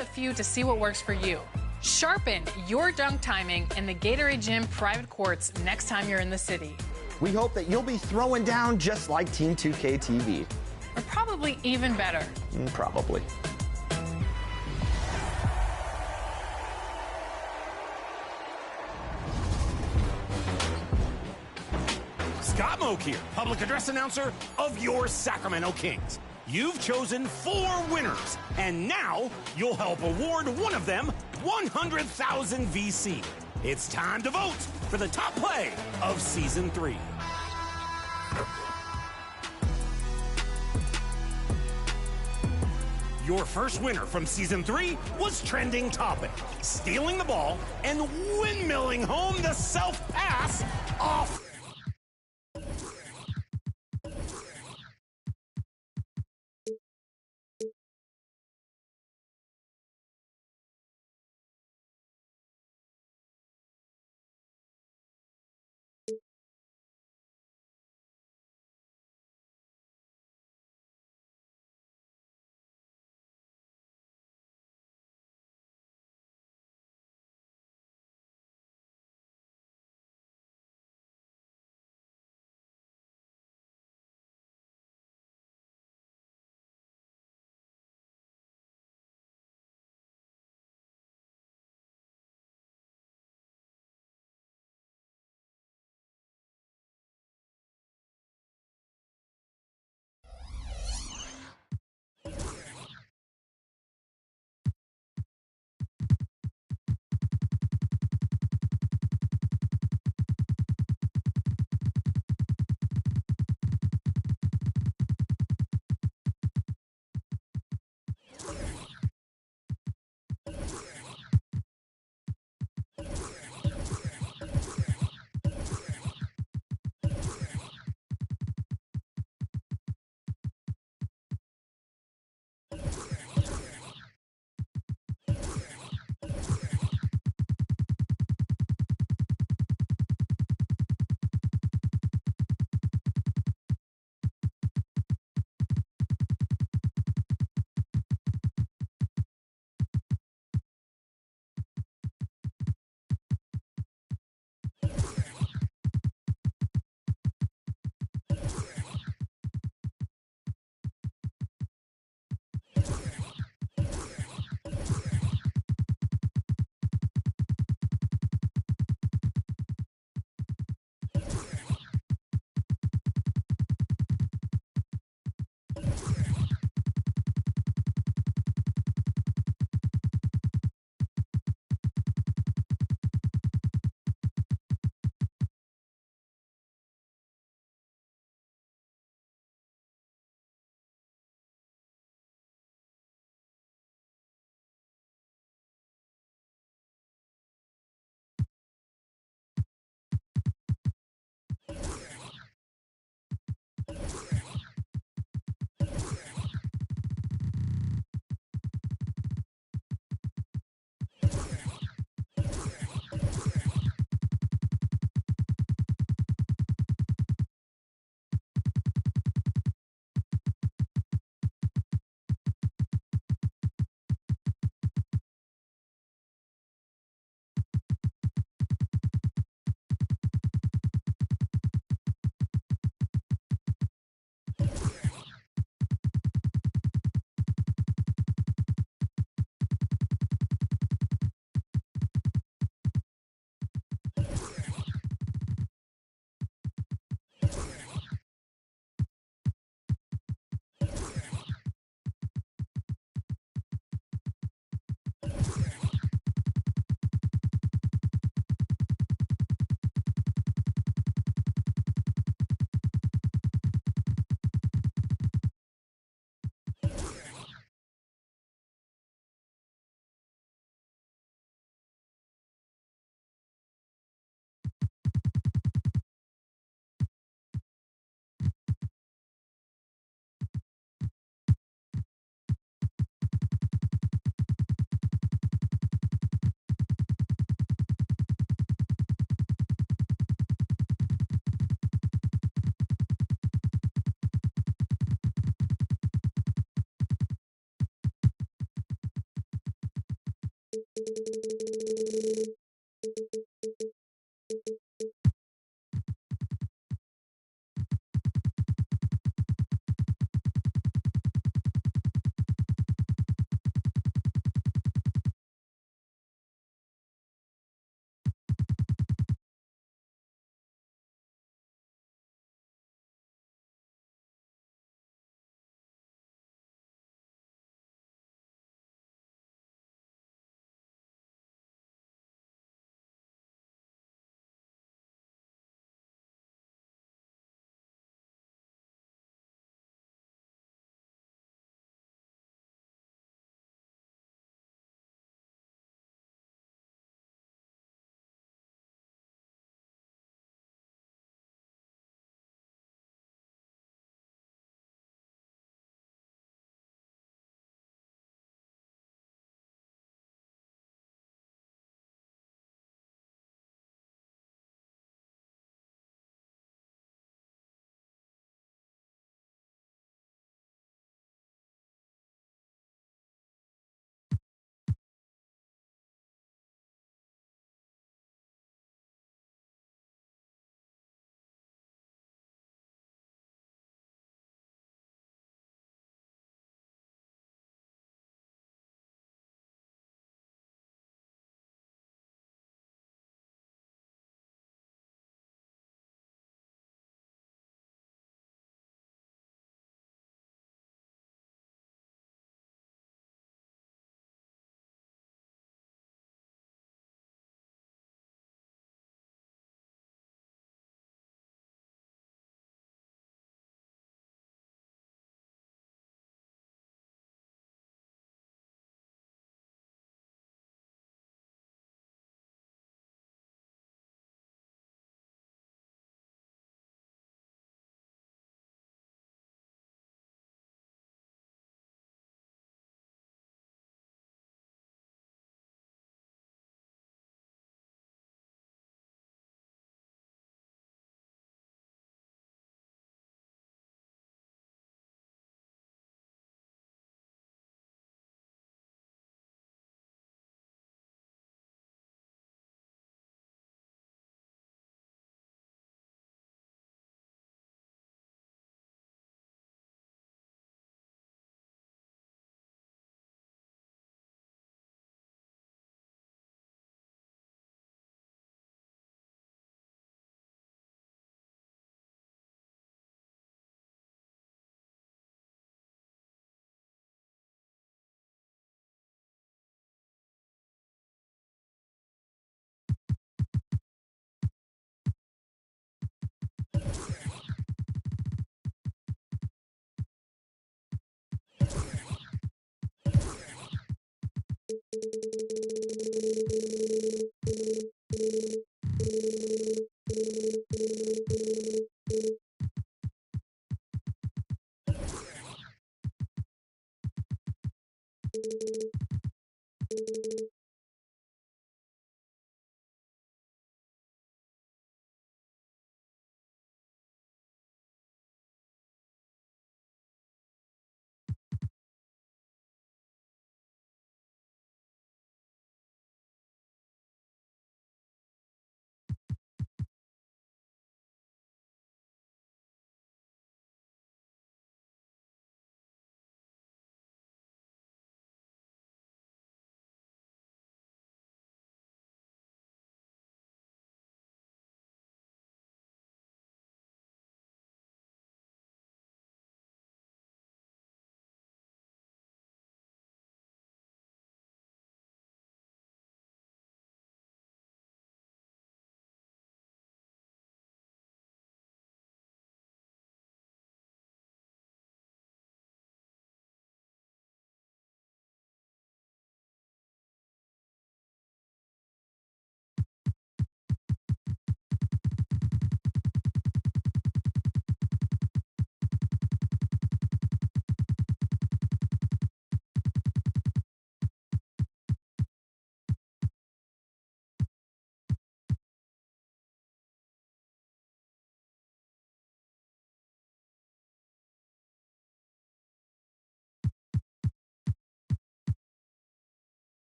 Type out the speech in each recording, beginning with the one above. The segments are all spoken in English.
out a few to see what works for you. Sharpen your dunk timing in the Gatorade Gym private courts next time you're in the city. We hope that you'll be throwing down just like Team 2K TV. Or probably even better. Probably. Scott Moak here, public address announcer of your Sacramento Kings. You've chosen 4 winners, and now you'll help award one of them 100,000 VC. It's time to vote for the top play of Season 3. Your first winner from Season 3 was Trending Topic, stealing the ball and windmilling home the self-pass off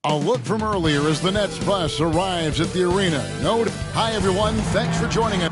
A look from earlier as the Nets bus arrives at the arena. Note, hi everyone, thanks for joining us.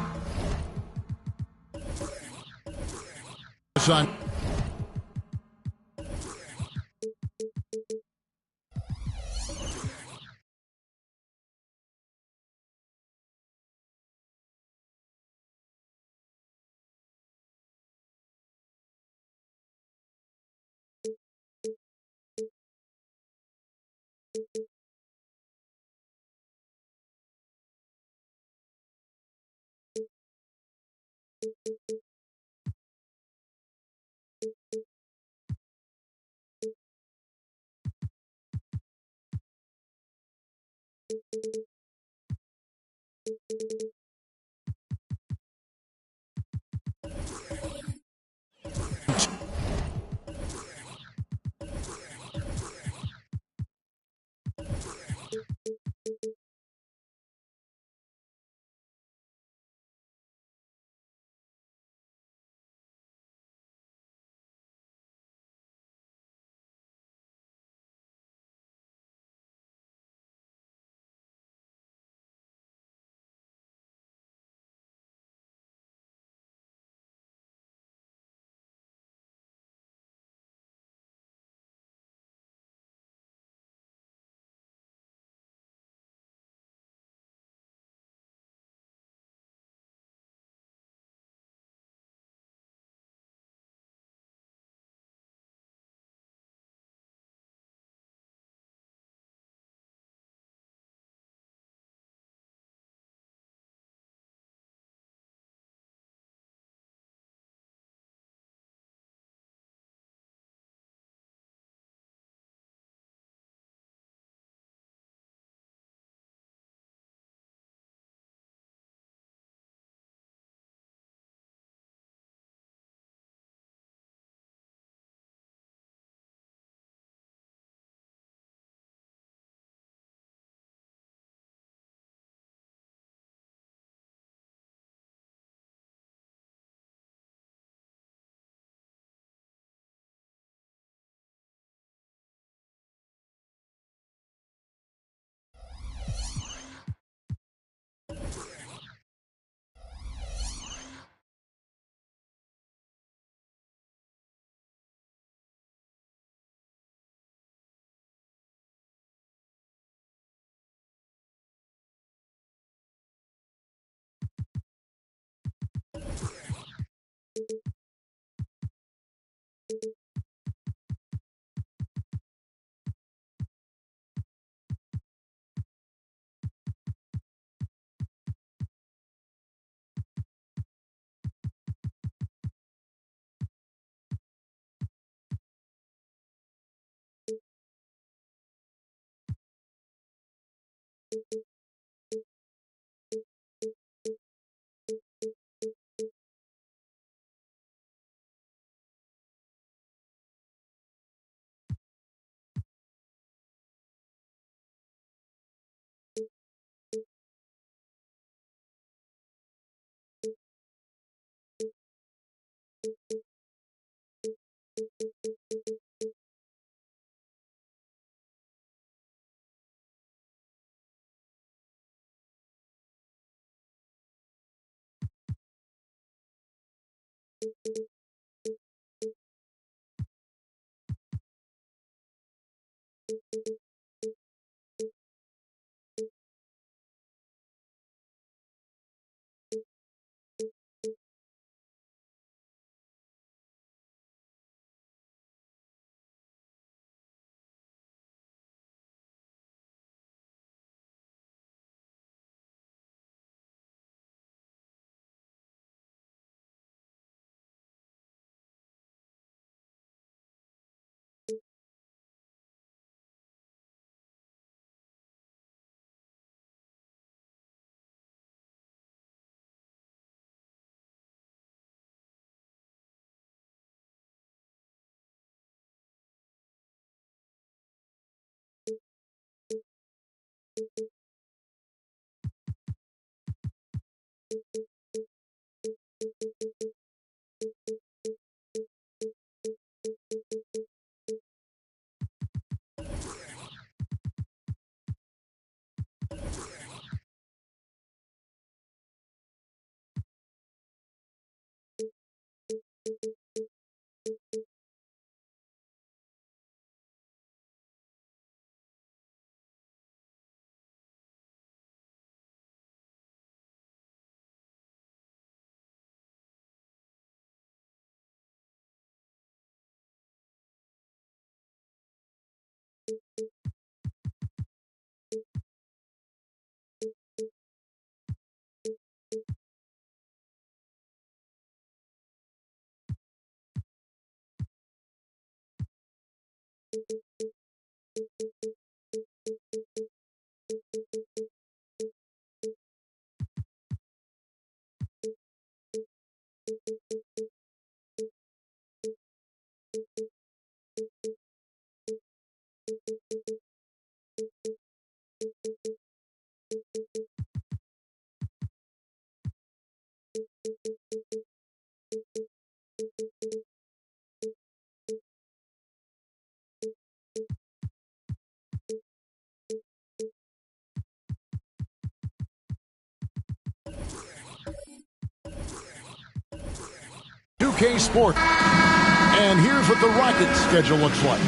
2K Sport. And here's what the Rockets' schedule looks like.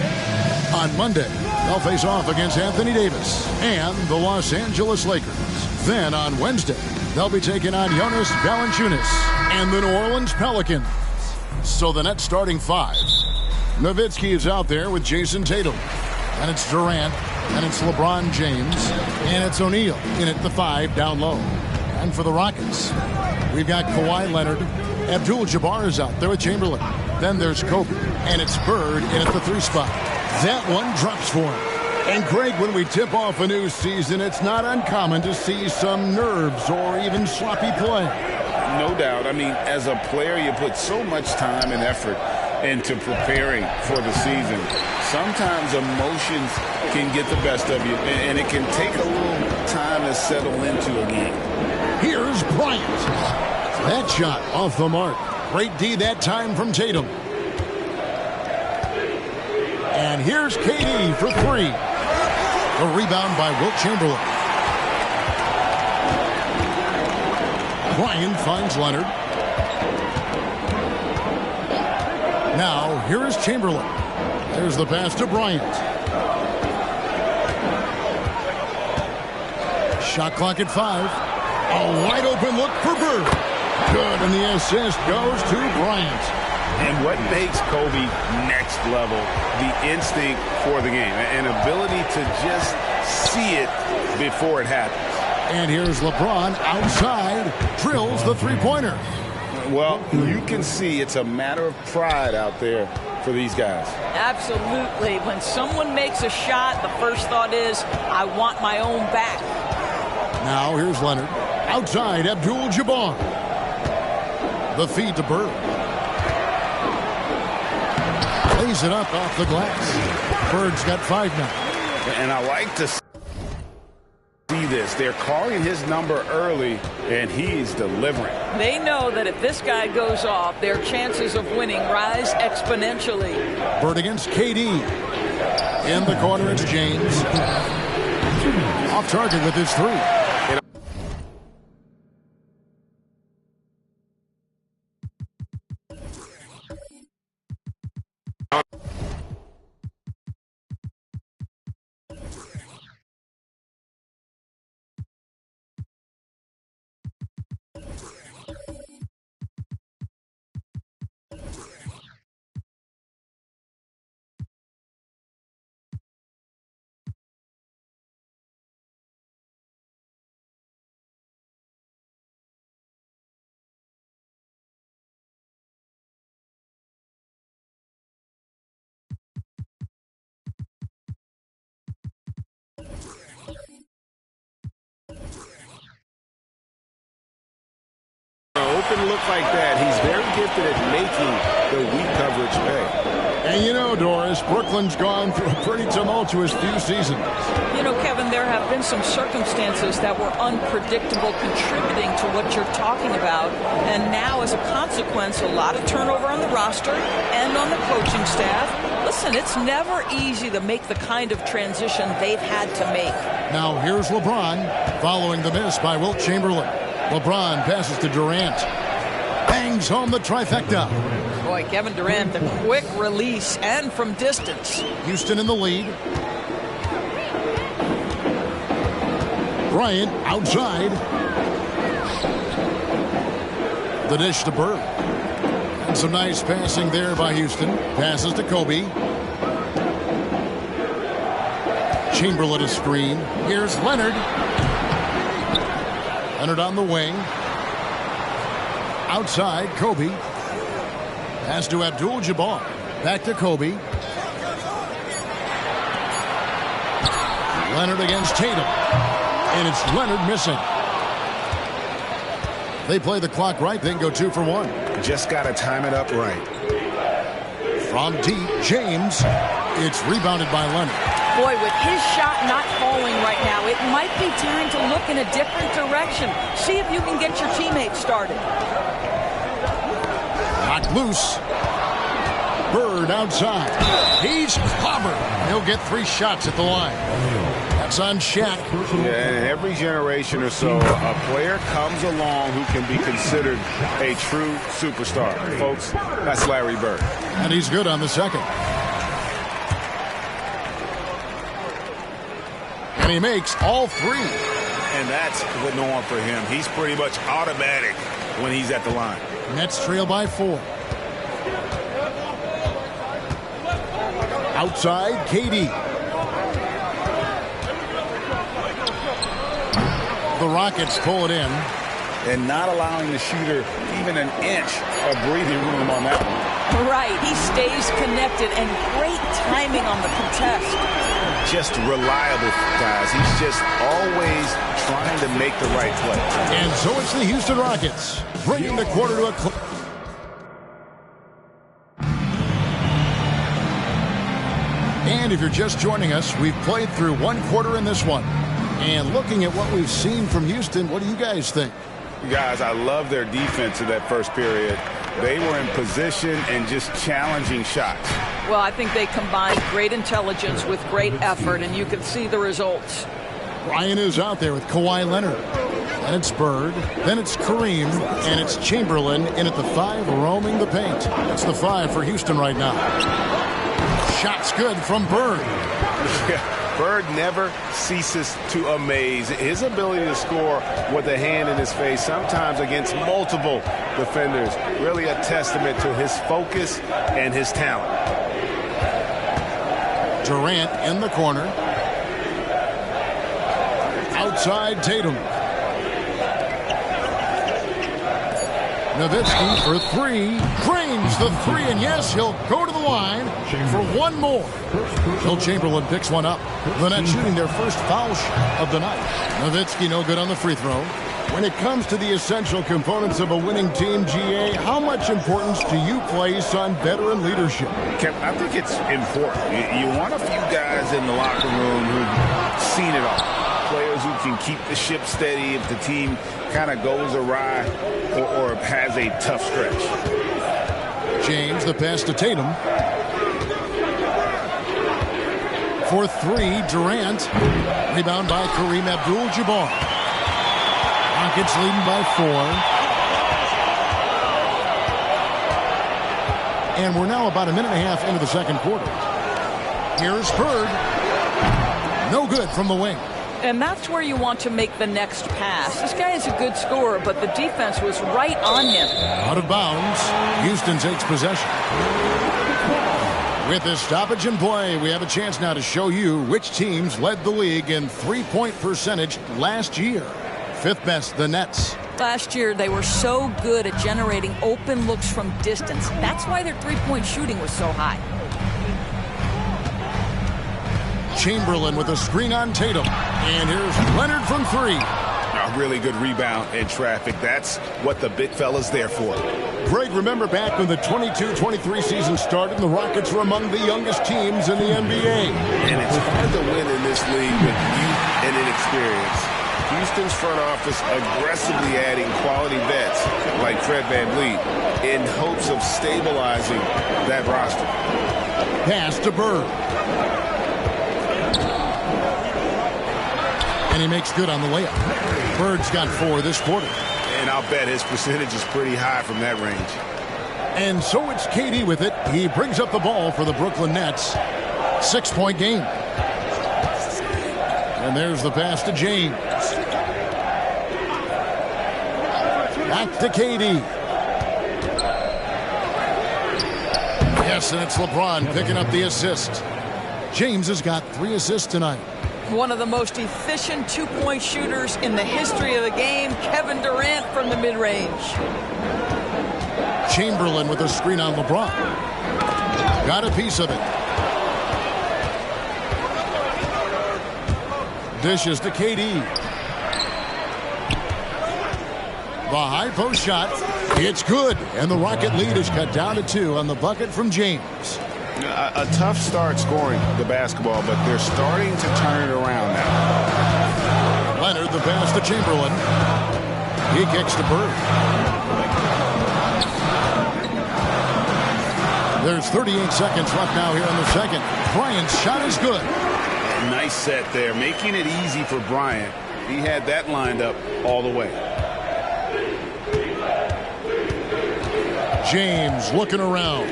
On Monday, they'll face off against Anthony Davis and the Los Angeles Lakers. Then on Wednesday, they'll be taking on Jonas Valanciunas and the New Orleans Pelicans. So the Nets starting five. Nowitzki is out there with Jason Tatum. And it's Durant. And it's LeBron James. And it's O'Neal in at the five down low. And for the Rockets, we've got Kawhi Leonard. Abdul-Jabbar is out there with Chamberlain. Then there's Kobe. And it's Bird in at the three spot. That one drops for him. And Greg, when we tip off a new season, it's not uncommon to see some nerves or even sloppy play. No doubt. I mean, as a player, you put so much time and effort into preparing for the season. Sometimes emotions can get the best of you, and it can take a little time to settle into a game. Here's Bryant. That shot off the mark. Great D that time from Tatum. And here's KD for three. A rebound by Wilt Chamberlain. Bryant finds Leonard. Now, here is Chamberlain. There's the pass to Bryant. Shot clock at 5. A wide open look for Bird. Good, and the assist goes to Bryant. And what makes Kobe next level, the instinct for the game, an ability to just see it before it happens. And here's LeBron outside, drills the three-pointer. Well, you can see it's a matter of pride out there for these guys. Absolutely. When someone makes a shot, the first thought is, I want my own back. Now here's Leonard. Outside, Abdul-Jabbar. The feed to Bird. Lays it up off the glass. Bird's got 5 now. And I like to see this. They're calling his number early, and he's delivering. They know that if this guy goes off, their chances of winning rise exponentially. Bird against KD. In the corner, it's James. Off target with his 3. Open look like that. He's very gifted at making the weak coverage pay. And you know, Doris, Brooklyn's gone through a pretty tumultuous few seasons. You know, Kevin, there have been some circumstances that were unpredictable contributing to what you're talking about. And now, as a consequence, a lot of turnover on the roster and on the coaching staff. Listen, it's never easy to make the kind of transition they've had to make. Now here's LeBron following the miss by Wilt Chamberlain. LeBron passes to Durant. Bangs home the trifecta. Boy, Kevin Durant, the quick release and from distance. Houston in the lead. Bryant outside. The dish to Bird. And some nice passing there by Houston. Passes to Kobe. Chamberlain a screen. Here's Leonard. Leonard on the wing. Outside, Kobe. Pass to Abdul-Jabbar. Back to Kobe. Leonard against Tatum. And it's Leonard missing. They play the clock right, they can go 2 for 1. Just got to time it up right. From deep, James. It's rebounded by Leonard. Boy, with his shot not falling right now, it might be time to look in a different direction. See if you can get your teammates started. Knocked loose. Bird outside. He's clobbered. He'll get 3 shots at the line. That's on Shaq. Yeah, in every generation or so, a player comes along who can be considered a true superstar. Folks, that's Larry Bird. And he's good on the second. And he makes all 3. And that's the norm for him. He's pretty much automatic when he's at the line. Nets trail by 4. Outside, KD. The Rockets pull it in. And not allowing the shooter even an inch of breathing room on that one. Right, he stays connected, and great timing on the contest. Just reliable, guys. He's just always trying to make the right play. And so it's the Houston Rockets bringing the quarter to a close. And if you're just joining us, we've played through 1 quarter in this one. And looking at what we've seen from Houston, what do you guys think? Guys, I love their defense in that first period. They were in position and just challenging shots. Well, I think they combined great intelligence with great effort, and you can see the results. Ryan is out there with Kawhi Leonard. Then it's Bird. Then it's Kareem. And it's Chamberlain in at the 5, roaming the paint. That's the 5 for Houston right now. Shot's good from Bird. Bird never ceases to amaze. His ability to score with a hand in his face, sometimes against multiple defenders, really a testament to his focus and his talent. Durant in the corner. Outside Tatum. Nowitzki for 3. Drains the 3, and yes, he'll go to the line for 1 more. Will Chamberlain picks one up. The Nets shooting their first foul shot of the night. Nowitzki no good on the free throw. When it comes to the essential components of a winning team, GA, how much importance do you place on veteran leadership? I think it's important. You want a few guys in the locker room who've seen it all. Players who can keep the ship steady if the team kind of goes awry or has a tough stretch. James, the pass to Tatum. For 3, Durant. Rebound by Kareem Abdul-Jabbar. Rockets leading by 4. And we're now about a minute and a half into the second quarter. Here's Bird. No good from the wing. And that's where you want to make the next pass. This guy is a good scorer, but the defense was right on him. Out of bounds. Houston takes possession. With this stoppage in play, we have a chance now to show you which teams led the league in three-point percentage last year. 5th best, the Nets. Last year, they were so good at generating open looks from distance. That's why their three-point shooting was so high. Chamberlain with a screen on Tatum. And here's Leonard from 3. A really good rebound in traffic. That's what the big fella's there for. Greg, remember back when the 22-23 season started, the Rockets were among the youngest teams in the NBA. And it's hard to win in this league with youth and inexperience. Houston's front office aggressively adding quality vets like Fred VanVleet in hopes of stabilizing that roster. Pass to Bird. And he makes good on the layup. Bird's got 4 this quarter. And I'll bet his percentage is pretty high from that range. And so it's KD with it. He brings up the ball for the Brooklyn Nets. 6-point game. And there's the pass to James. Back to KD. Yes, and it's LeBron picking up the assist. James has got 3 assists tonight. One of the most efficient two-point shooters in the history of the game, Kevin Durant from the mid-range. Chamberlain with a screen on LeBron. Got a piece of it. Dishes to KD. The high post shot. It's good. And the Rocket lead is cut down to 2 on the bucket from James. A tough start scoring the basketball, but they're starting to turn it around now. Leonard, the pass to Chamberlain. He kicks to Bird. There's 38 seconds left now here in the second. Bryant's shot is good. Nice set there, making it easy for Bryant. He had that lined up all the way. James looking around.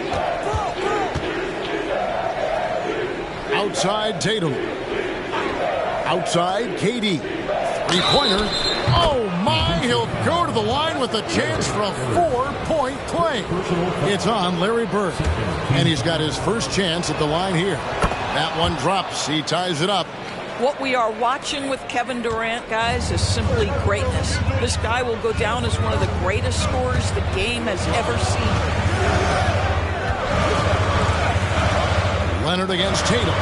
Outside Tatum. Outside KD. Three-pointer. Oh my, he'll go to the line with a chance for a 4-point play. It's on Larry Bird. And he's got his first chance at the line here. That one drops. He ties it up. What we are watching with Kevin Durant, guys, is simply greatness. This guy will go down as one of the greatest scorers the game has ever seen. Leonard against Tatum.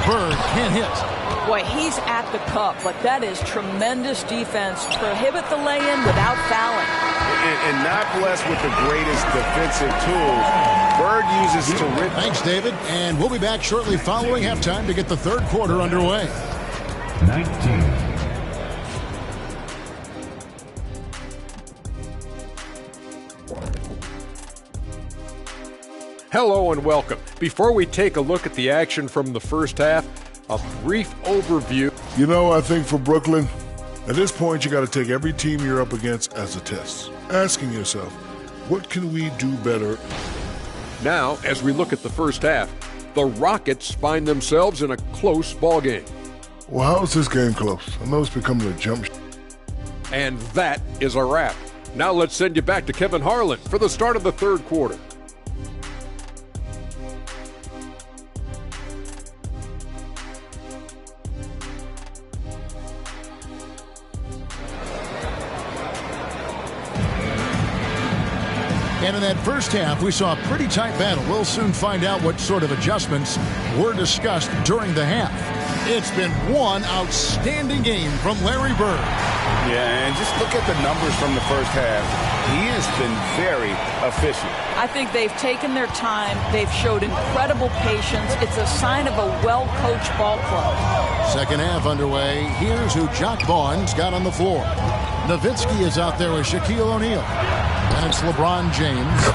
Bird can't hit. Boy, he's at the cup, but that is tremendous defense. Prohibit the lay-in without fouling. And not blessed with the greatest defensive tools. Bird uses terrific. Thanks, David. And we'll be back shortly following halftime to get the third quarter underway. 19. Hello and welcome. Before we take a look at the action from the first half, a brief overview. You know, I think for Brooklyn, at this point, you got to take every team you're up against as a test. Asking yourself, what can we do better? Now, as we look at the first half, the Rockets find themselves in a close ball game. Well, how is this game close? I know it's becoming a jump. And that is a wrap. Now let's send you back to Kevin Harlan for the start of the third quarter. And in that first half, we saw a pretty tight battle. We'll soon find out what sort of adjustments were discussed during the half. It's been one outstanding game from Larry Bird. Yeah, and just look at the numbers from the first half. He has been very efficient. I think they've taken their time. They've showed incredible patience. It's a sign of a well-coached ball club. Second half underway. Here's who Jock Vaughn's got on the floor. Nowitzki is out there with Shaquille O'Neal. And it's LeBron James.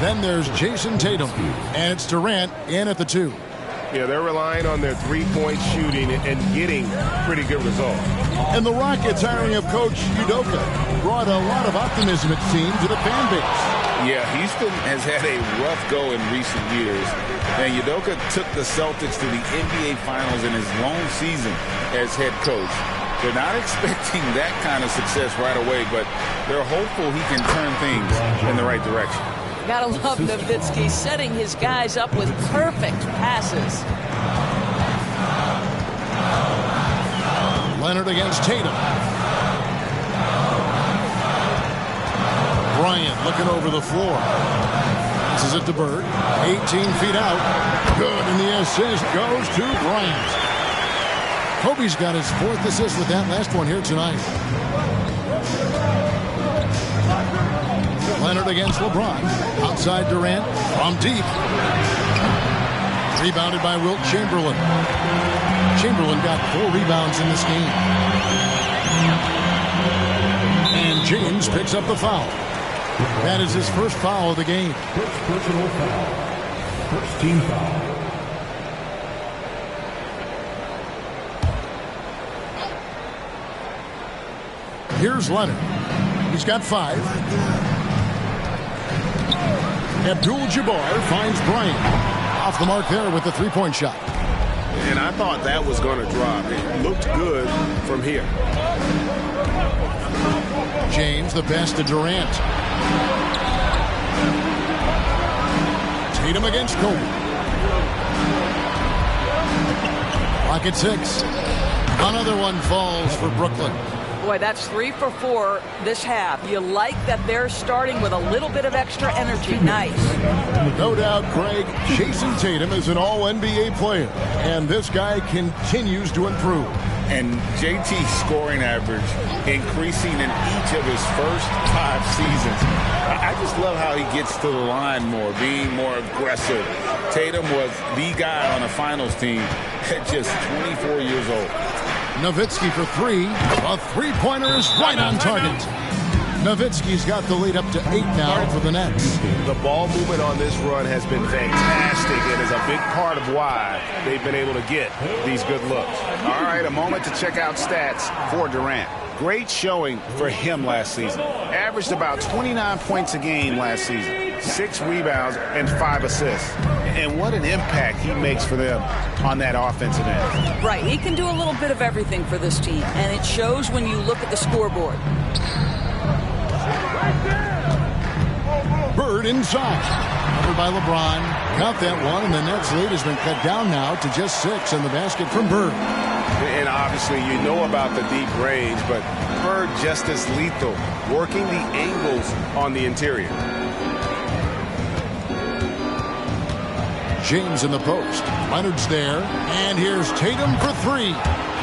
Then there's Jason Tatum. And it's Durant in at the 2. Yeah, they're relying on their three-point shooting and getting pretty good results. And the Rockets hiring of Coach Udoka brought a lot of optimism, it seemed, to the fan base. Yeah, Houston has had a rough go in recent years. And Udoka took the Celtics to the NBA Finals in his lone season as head coach. They're not expecting that kind of success right away, but they're hopeful he can turn things in the right direction. Gotta love Nowitzki setting his guys up with perfect passes. Leonard against Tatum. Bryant looking over the floor. This is it to Bird. 18 feet out. Good, and the assist goes to Bryant. Kobe's got his 4th assist with that last one here tonight. Leonard against LeBron. Outside Durant. From deep. Rebounded by Wilt Chamberlain. Chamberlain got 4 rebounds in this game. And James picks up the foul. That is his first foul of the game. First personal foul. First team foul. Here's Leonard. He's got 5. Abdul-Jabbar finds Bryant. Off the mark there with the 3-point shot. And I thought that was going to drop. It looked good from here. James, the pass to Durant. Tatum against Kobe. Rocket 6. Another one falls for Brooklyn. Boy, that's 3 for 4 this half. You like that they're starting with a little bit of extra energy. Nice. No doubt, Craig, Jason Tatum is an all-NBA player, and this guy continues to improve. And JT's scoring average increasing in each of his first 5 seasons. I just love how he gets to the line more, being more aggressive, Tatum was the guy on a finals team at just 24 years old. Nowitzki for three. A three-pointer is right on target. Nowitzki's got the lead up to 8 now for the Nets. The ball movement on this run has been fantastic and is a big part of why they've been able to get these good looks. All right, a moment to check out stats for Durant. Great showing for him last season. Averaged about 29 points a game last season. 6 rebounds and 5 assists. And what an impact he makes for them on that offensive end. Right, he can do a little bit of everything for this team, and it shows when you look at the scoreboard. Bird inside. Covered by LeBron. Got that one, and the Nets lead has been cut down now to just 6 in the basket from Bird. And obviously you know about the deep range, but Bird just as lethal, working the angles on the interior. James in the post. Leonard's there. And here's Tatum for 3.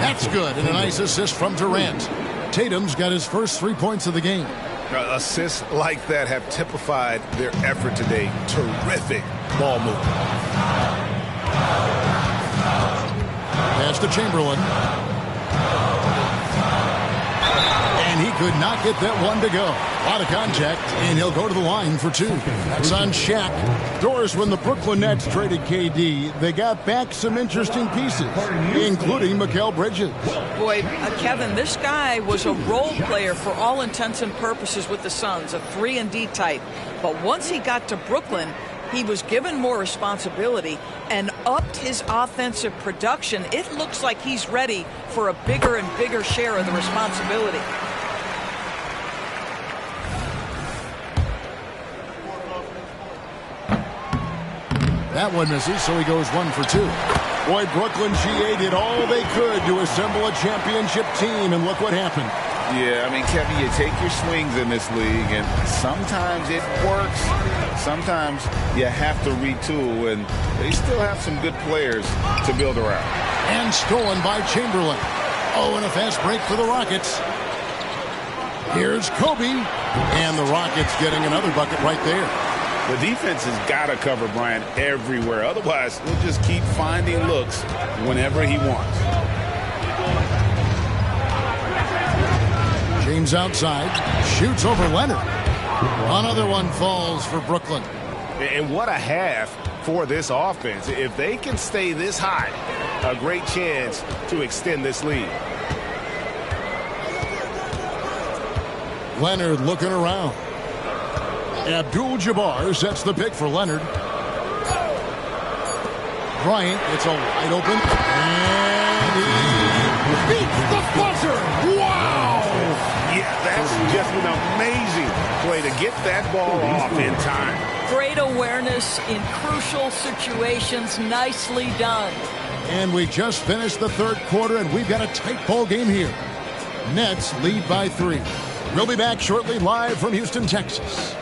That's good. And a nice assist from Durant. Tatum's got his first 3 points of the game. Assists like that have typified their effort today. Terrific ball movement. Pass to Chamberlain. And he could not get that one to go. A lot of contact, and he'll go to the line for 2. That's on Shaq. Doris, when the Brooklyn Nets traded KD, they got back some interesting pieces, including Mikal Bridges. Boy, Kevin, this guy was a role player for all intents and purposes with the Suns, a 3-and-D type. But once he got to Brooklyn, he was given more responsibility and upped his offensive production. It looks like he's ready for a bigger and bigger share of the responsibility. That one misses, so he goes 1 for 2. Boy, Brooklyn GA did all they could to assemble a championship team, and look what happened. Yeah, I mean, Kevin, you take your swings in this league, and sometimes it works. Sometimes you have to retool, and they still have some good players to build around. And stolen by Chamberlain. Oh, and a fast break for the Rockets. Here's Kobe, and the Rockets getting another bucket right there. The defense has got to cover Bryant everywhere. Otherwise, he'll just keep finding looks whenever he wants. James outside. Shoots over Leonard. Another one falls for Brooklyn. And what a half for this offense. If they can stay this high, a great chance to extend this lead. Leonard looking around. Abdul-Jabbar sets the pick for Leonard. Bryant, it's a wide open. And he beats the buzzer. Wow! Yeah, that's just an amazing play to get that ball off in time. Great awareness in crucial situations. Nicely done. And we just finished the third quarter, and we've got a tight ball game here. Nets lead by 3. We'll be back shortly, live from Houston, Texas.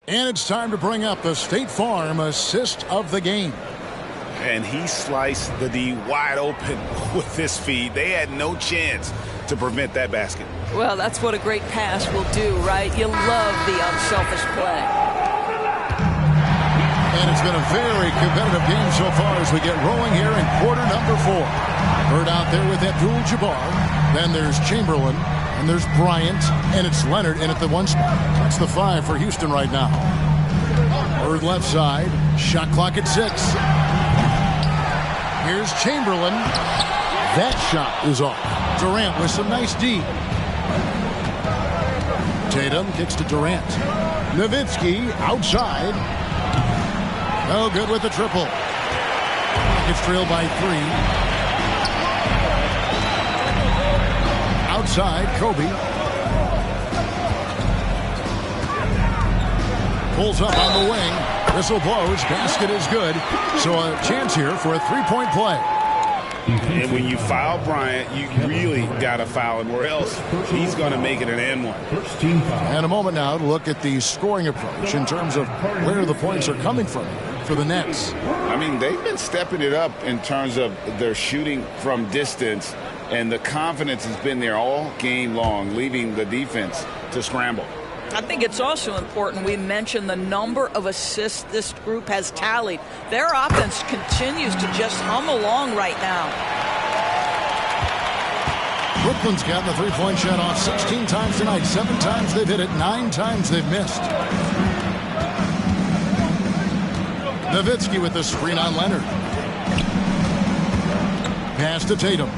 And it's time to bring up the State Farm assist of the game. And he sliced the D wide open with this feed. They had no chance to prevent that basket. Well, that's what a great pass will do, right? You love the unselfish play. And it's been a very competitive game so far as we get rolling here in quarter number 4. Bird out there with Abdul-Jabbar. Then there's Chamberlain. And there's Bryant, and it's Leonard in at the 1 spot. That's the 5 for Houston right now. Bird left side. Shot clock at 6. Here's Chamberlain. That shot is off. Durant with some nice D. Tatum kicks to Durant. Nowitzki outside. No good with the triple. It's trailed by 3. Outside, Kobe. Pulls up on the wing. Whistle blows. Basket is good. So a chance here for a 3-point play. And when you foul Bryant, you really got to foul him, or else he's going to make it an N1. And a moment now to look at the scoring approach in terms of where the points are coming from for the Nets. I mean, they've been stepping it up in terms of their shooting from distance. And the confidence has been there all game long, leaving the defense to scramble. I think it's also important we mention the number of assists this group has tallied. Their offense continues to just hum along right now. Brooklyn's gotten the three-point shot off 16 times tonight. 7 times they've hit it, 9 times they've missed. Nowitzki with the screen on Leonard. Pass to Tatum.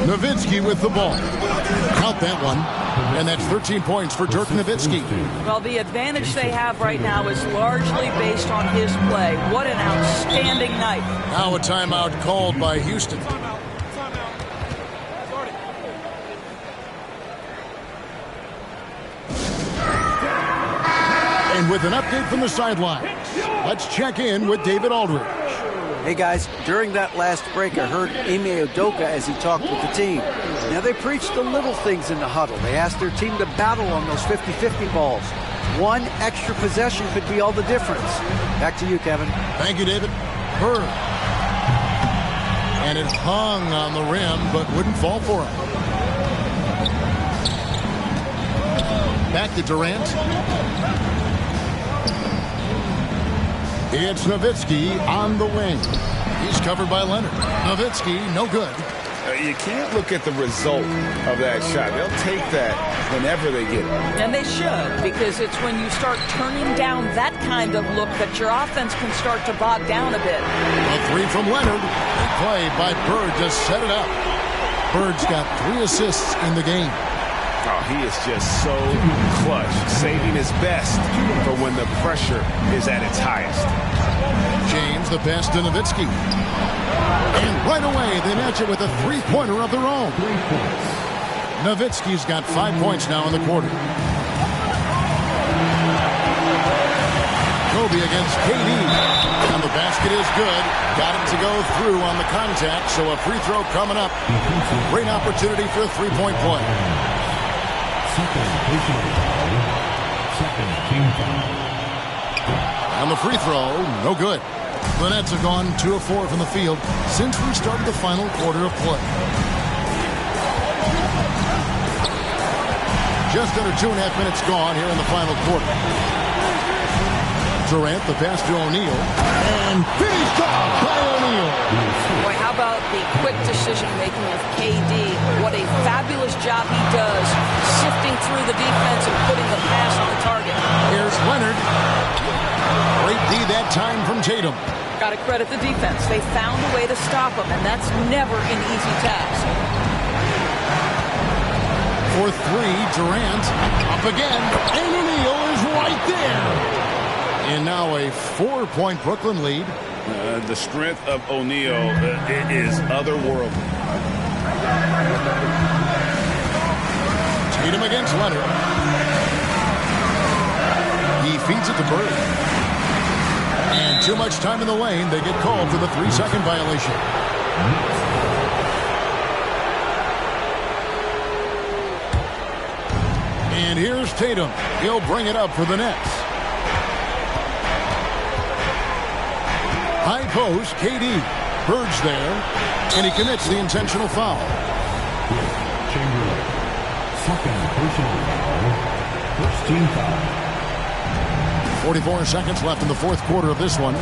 Nowitzki with the ball. Count that one. And that's 13 points for Dirk Nowitzki. Well, the advantage they have right now is largely based on his play. What an outstanding night. Now a timeout called by Houston. And with an update from the sidelines, let's check in with David Aldridge. Hey guys, during that last break, I heard Ime Udoka as he talked with the team. Now they preached the little things in the huddle. They asked their team to battle on those 50-50 balls. One extra possession could be all the difference. Back to you, Kevin. Thank you, David. Bird. And it hung on the rim, but wouldn't fall for him. Back to Durant. It's Nowitzki on the wing. He's covered by Leonard. Nowitzki, no good. You can't look at the result of that shot. They'll take that whenever they get it. And they should, because it's when you start turning down that kind of look that your offense can start to bog down a bit. A three from Leonard. Big play by Bird to set it up. Bird's got 3 assists in the game. Oh, he is just so clutch, saving his best for when the pressure is at its highest. James, the pass to Nowitzki. And right away, they match it with a three-pointer of their own. Nowitzki's got 5 points now in the quarter. Kobe against KD. And the basket is good. Got it to go through on the contact, so a free throw coming up. Great opportunity for a three-point play. On the free throw, no good. The Nets have gone 2 of 4 from the field since we started the final quarter of play. Just under 2.5 minutes gone here in the final quarter. Durant, the pass to O'Neal, and finished off by O'Neal. Boy, how about the quick decision-making of KD? What a fabulous job he does sifting through the defense and putting the pass on the target. Here's Leonard. Great D that time from Tatum. Got to credit the defense. They found a way to stop him, and that's never an easy task. For 3, Durant up again, and O'Neal is right there. And now a 4-point Brooklyn lead. The strength of O'Neal is otherworldly. Tatum against Leonard. He feeds it to Bird. And too much time in the lane. They get called for the 3-second violation. And here's Tatum. He'll bring it up for the Nets. High post, KD. Bird's there, and he commits the intentional foul. Chamberlain. Second personal foul. First team foul. 44 seconds left in the fourth quarter of this one.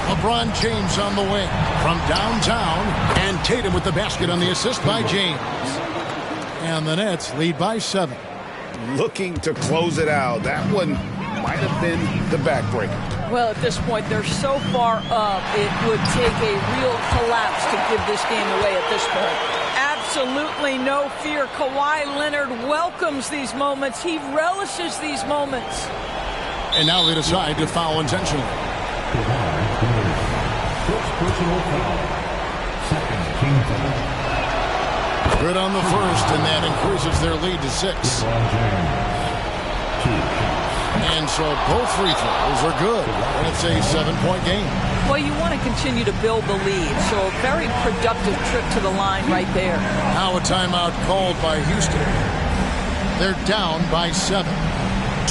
LeBron James on the wing from downtown, and Tatum with the basket on the assist by James. And the Nets lead by 7. Looking to close it out. That one might have been the backbreaker. Well, at this point, they're so far up, it would take a real collapse to give this game away at this point. Absolutely no fear. Kawhi Leonard welcomes these moments. He relishes these moments. And now they decide to foul intentionally. First personal foul. Second team foul. Good on the first, and that increases their lead to 6. And so both free throws are good, and it's a 7-point game. Well, you want to continue to build the lead, so a very productive trip to the line right there. Now a timeout called by Houston. They're down by 7.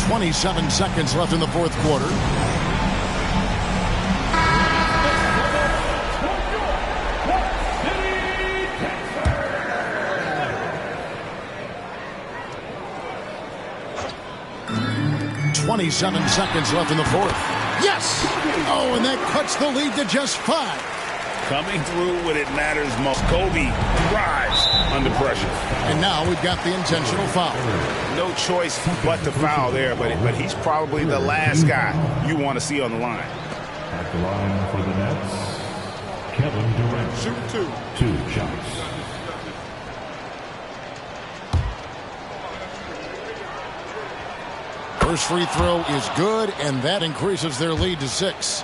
27 seconds left in the fourth quarter. 27 seconds left in the fourth. Yes! Oh, and that cuts the lead to just 5. Coming through when it matters most. Kobe thrives under pressure. And now we've got the intentional foul. No choice but to foul there, but he's probably the last guy you want to see on the line. At the line for the Nets, Kevin Durant. Shoot 2 shots. First free throw is good, and that increases their lead to 6.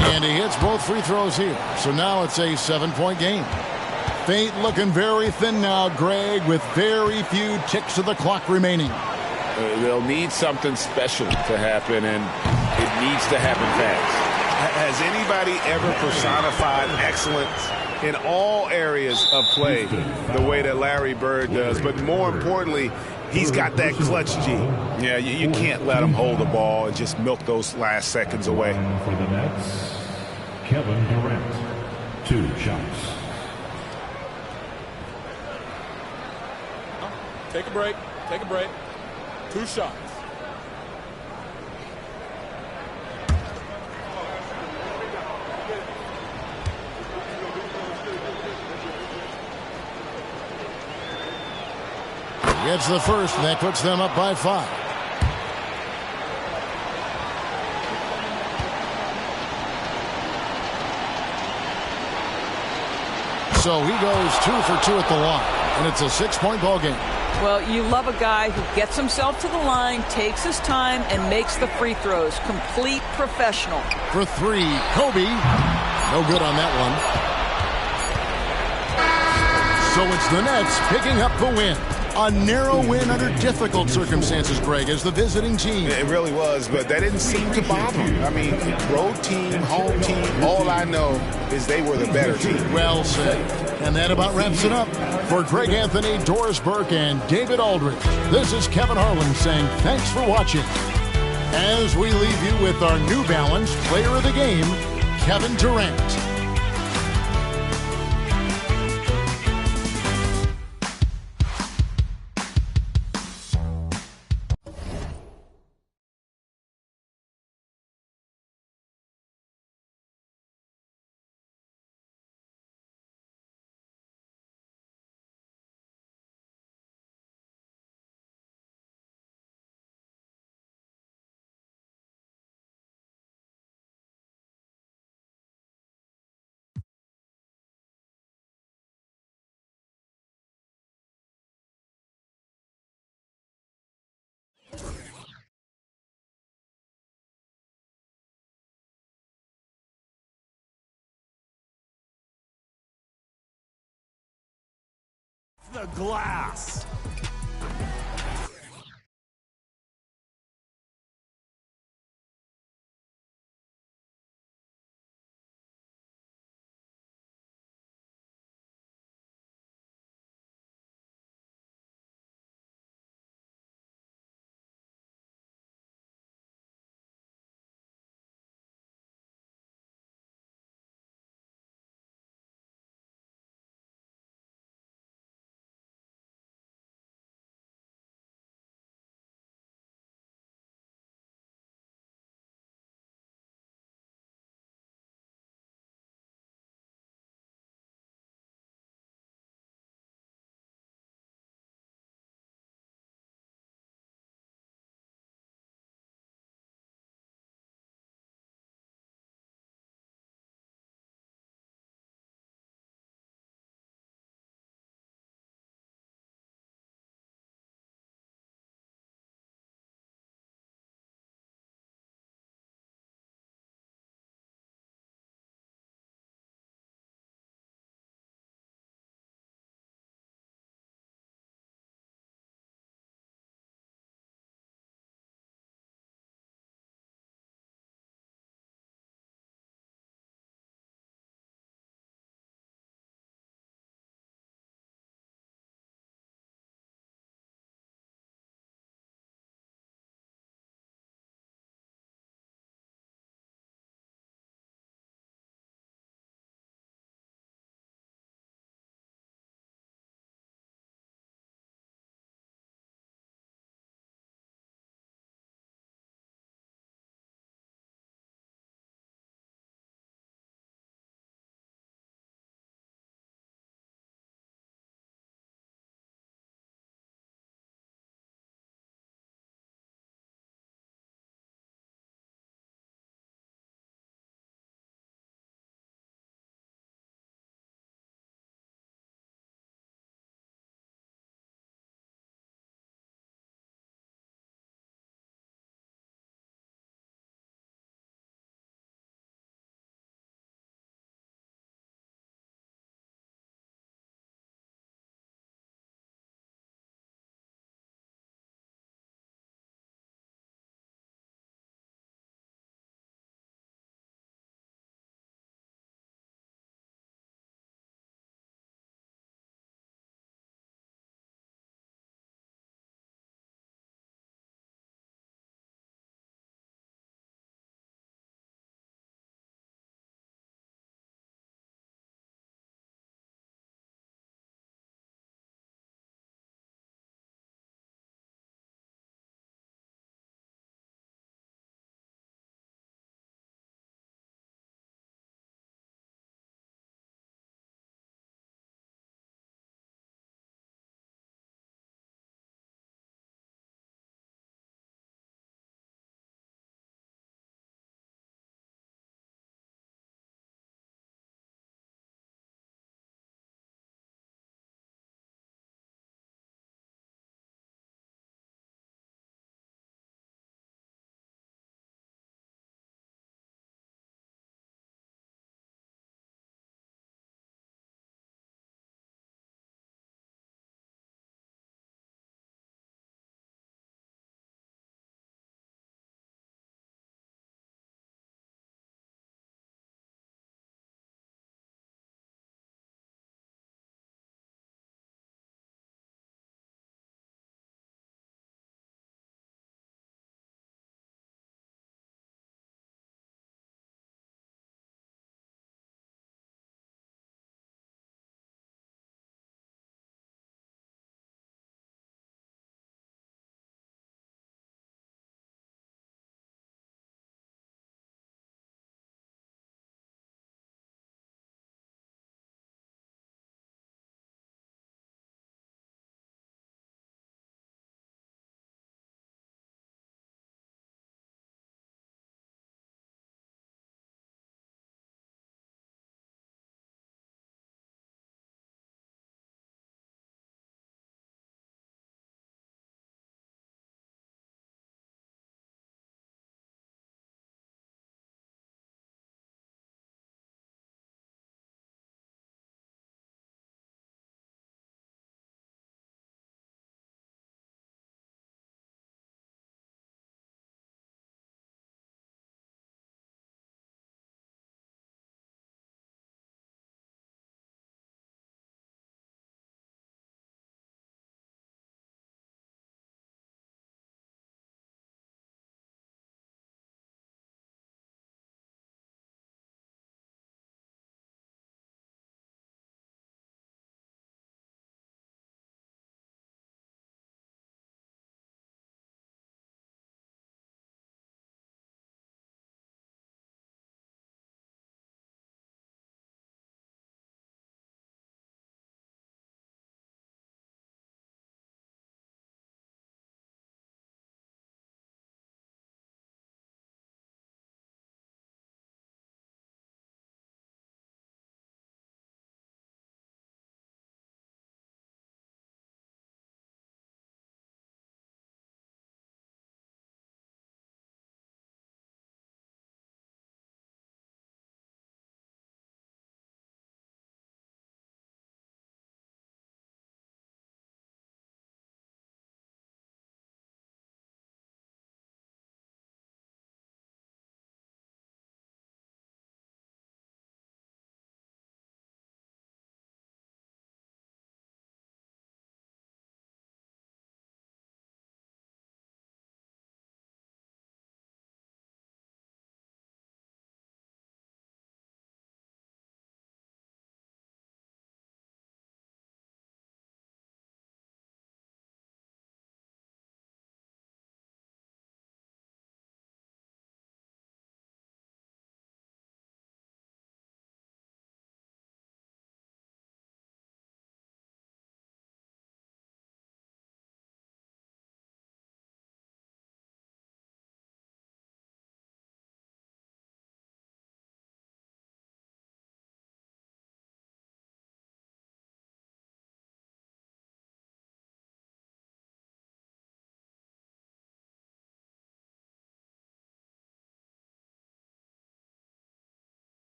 And he hits both free throws here. So now it's a 7-point game. Fate looking very thin now, Greg, with very few ticks of the clock remaining. They'll need something special to happen, and it needs to happen fast. Has anybody ever personified excellence in all areas of play the way that Larry Bird does? But more importantly, he's got that clutch G. Yeah, you can't let him hold the ball and just milk those last seconds away. For the Nets, Kevin Durant. 2 shots. Take a break. Take a break. 2 shots. Gets the first, and that puts them up by 5. So he goes 2 for 2 at the line, and it's a 6-point ball game. Well, you love a guy who gets himself to the line, takes his time, and makes the free throws. Complete professional. For 3, Kobe. No good on that one. So it's the Nets picking up the win. A narrow win under difficult circumstances, Greg, as the visiting team. It really was, but that didn't seem to bother him. I mean, road team, home team, all I know is they were the better team. Well said. And that about wraps it up. For Greg Anthony, Doris Burke, and David Aldridge, this is Kevin Harlan saying thanks for watching. As we leave you with our New Balance Player of the Game, Kevin Durant. The glass.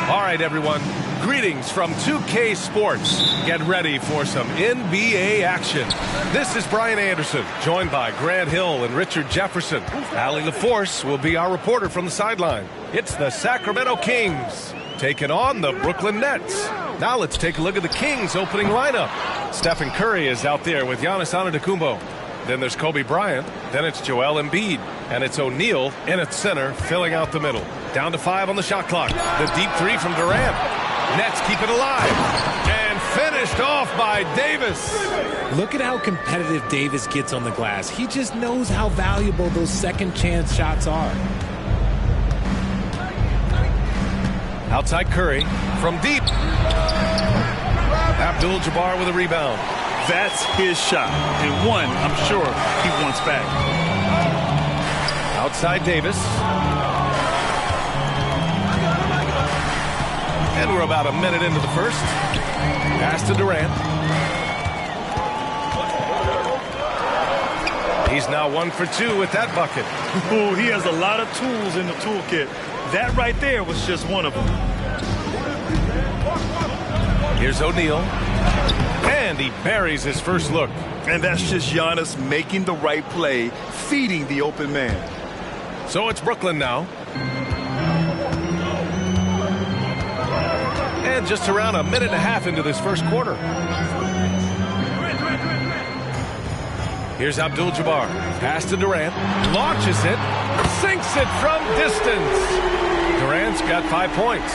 All right, everyone. Greetings from 2K Sports. Get ready for some NBA action. This is Brian Anderson, joined by Grant Hill and Richard Jefferson. Allie LaForce will be our reporter from the sideline. It's the Sacramento Kings taking on the Brooklyn Nets. Now let's take a look at the Kings' opening lineup. Stephen Curry is out there with Giannis Antetokounmpo. Then there's Kobe Bryant. Then it's Joel Embiid. And it's O'Neal in at center, filling out the middle. Down to 5 on the shot clock. The deep three from Durant. Nets keep it alive. And finished off by Davis. Look at how competitive Davis gets on the glass. He just knows how valuable those second chance shots are. Outside Curry from deep. Abdul-Jabbar with a rebound. That's his shot. And one, I'm sure he wants back. Outside Davis. And we're about a minute into the first. Pass to Durant. He's now 1 for 2 with that bucket. Ooh, he has a lot of tools in the toolkit. That right there was just one of them. Here's O'Neal. And he buries his first look. And that's just Giannis making the right play, feeding the open man. So it's Brooklyn now. And just around a minute and a half into this first quarter. Here's Abdul-Jabbar. Pass to Durant. Launches it. Sinks it from distance. Durant's got 5 points.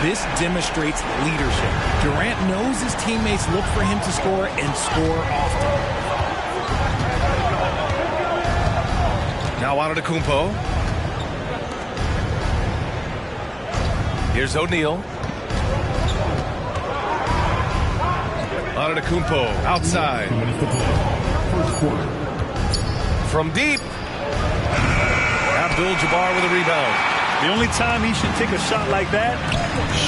This demonstrates leadership. Durant knows his teammates look for him to score and score often. Now Antetokounmpo. Here's O'Neal. Antetokounmpo outside. From deep. Abdul-Jabbar with a rebound. The only time he should take a shot like that,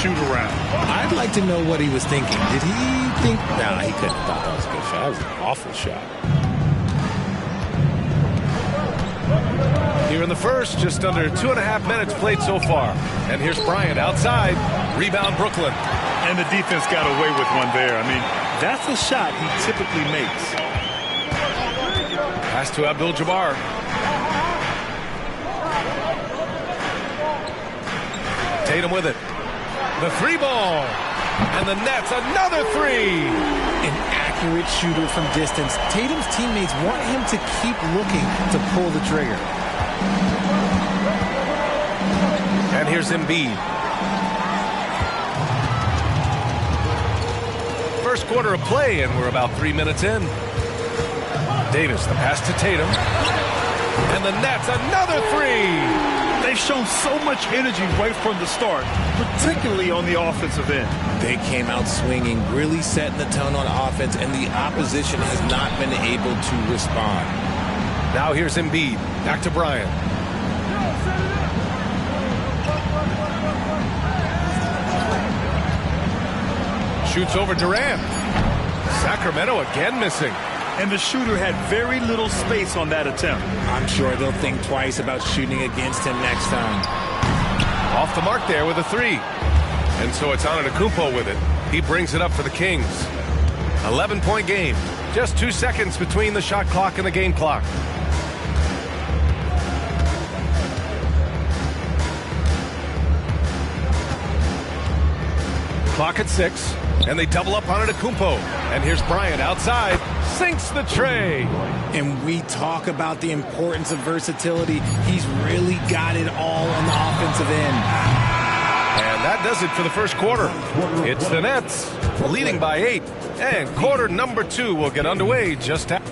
shoot around. I'd like to know what he was thinking. Did he think... Nah, he couldn't have thought that was a good shot. That was an awful shot. Here in the first, just under 2.5 minutes played so far. And here's Bryant outside. Rebound Brooklyn. And the defense got away with one there. I mean, that's a shot he typically makes. Pass to Abdul-Jabbar. Tatum with it. The 3-ball. And the Nets, another 3. An accurate shooter from distance. Tatum's teammates want him to keep looking to pull the trigger. And here's Embiid. First quarter of play, and we're about 3 minutes in. Davis, the pass to Tatum. And the Nets, another 3. They've shown so much energy right from the start, particularly on the offensive end. They came out swinging, really setting the tone on offense, and the opposition has not been able to respond. Now here's Embiid. Back to Bryant. Shoots over Durant. Sacramento again missing. And the shooter had very little space on that attempt. I'm sure they'll think twice about shooting against him next time. Off the mark there with a three. And so it's Antetokounmpo with it. He brings it up for the Kings. 11-point game. Just 2 seconds between the shot clock and the game clock. Clock at 6. And they double up on Antetokounmpo. And here's Bryant outside. Sinks the tray. And we talk about the importance of versatility. He's really got it all on the offensive end. And that does it for the first quarter. It's the Nets leading by 8. And quarter number 2 will get underway just after.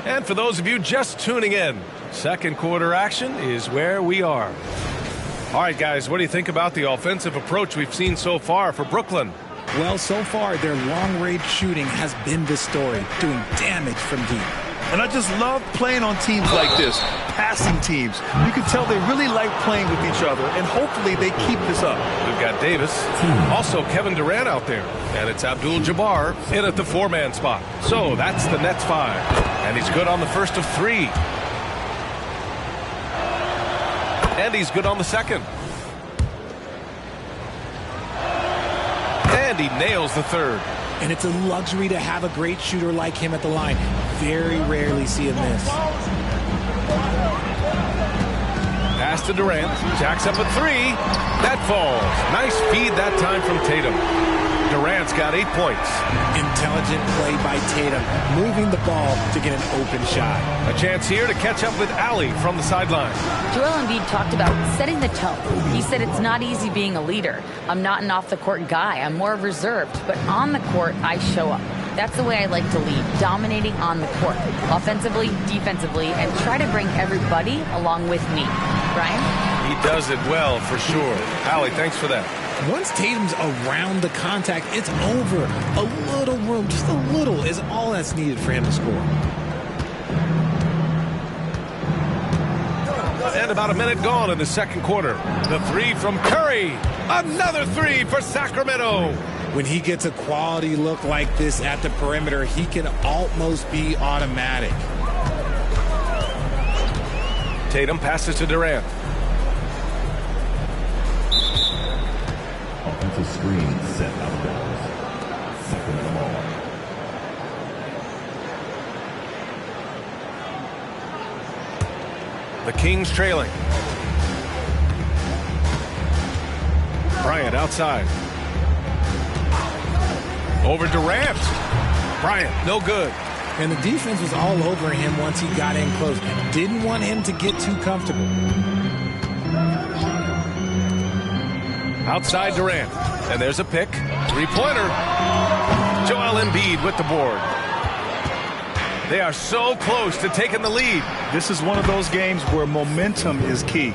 And for those of you just tuning in, second quarter action is where we are. All right, guys, what do you think about the offensive approach we've seen so far for Brooklyn? Well, so far, their long-range shooting has been the story, doing damage from deep. And I just love playing on teams like this, passing teams. You can tell they really like playing with each other, and hopefully they keep this up. We've got Davis, also Kevin Durant out there, and it's Abdul-Jabbar in at the 4-man spot. So that's the Nets 5, and he's good on the first of 3. And he's good on the second. And he nails the third. And it's a luxury to have a great shooter like him at the line. Very rarely see him miss. Pass to Durant. Jacks up a 3. That falls. Nice feed that time from Tatum. Durant's got 8 points. Intelligent play by Tatum, moving the ball to get an open shot. A chance here to catch up with Allie from the sideline. Joel Embiid talked about setting the tone. He said it's not easy being a leader. I'm not an off-the-court guy. I'm more reserved. But on the court, I show up. That's the way I like to lead, dominating on the court, offensively, defensively, and try to bring everybody along with me. Brian? He does it well, for sure. Allie, thanks for that. Once Tatum's around the contact, it's over. A little room, just a little, is all that's needed for him to score. And about a minute gone in the second quarter. The 3 from Curry. Another 3 for Sacramento. When he gets a quality look like this at the perimeter, he can almost be automatic. Tatum passes to Durant. Offensive screen set out of bounds. Second and ball. The Kings trailing. Bryant outside. Over Durant. Bryant, no good. And the defense was all over him once he got in close. Didn't want him to get too comfortable. Outside Durant. And there's a pick. 3-pointer. Joel Embiid with the board. They are so close to taking the lead. This is one of those games where momentum is key.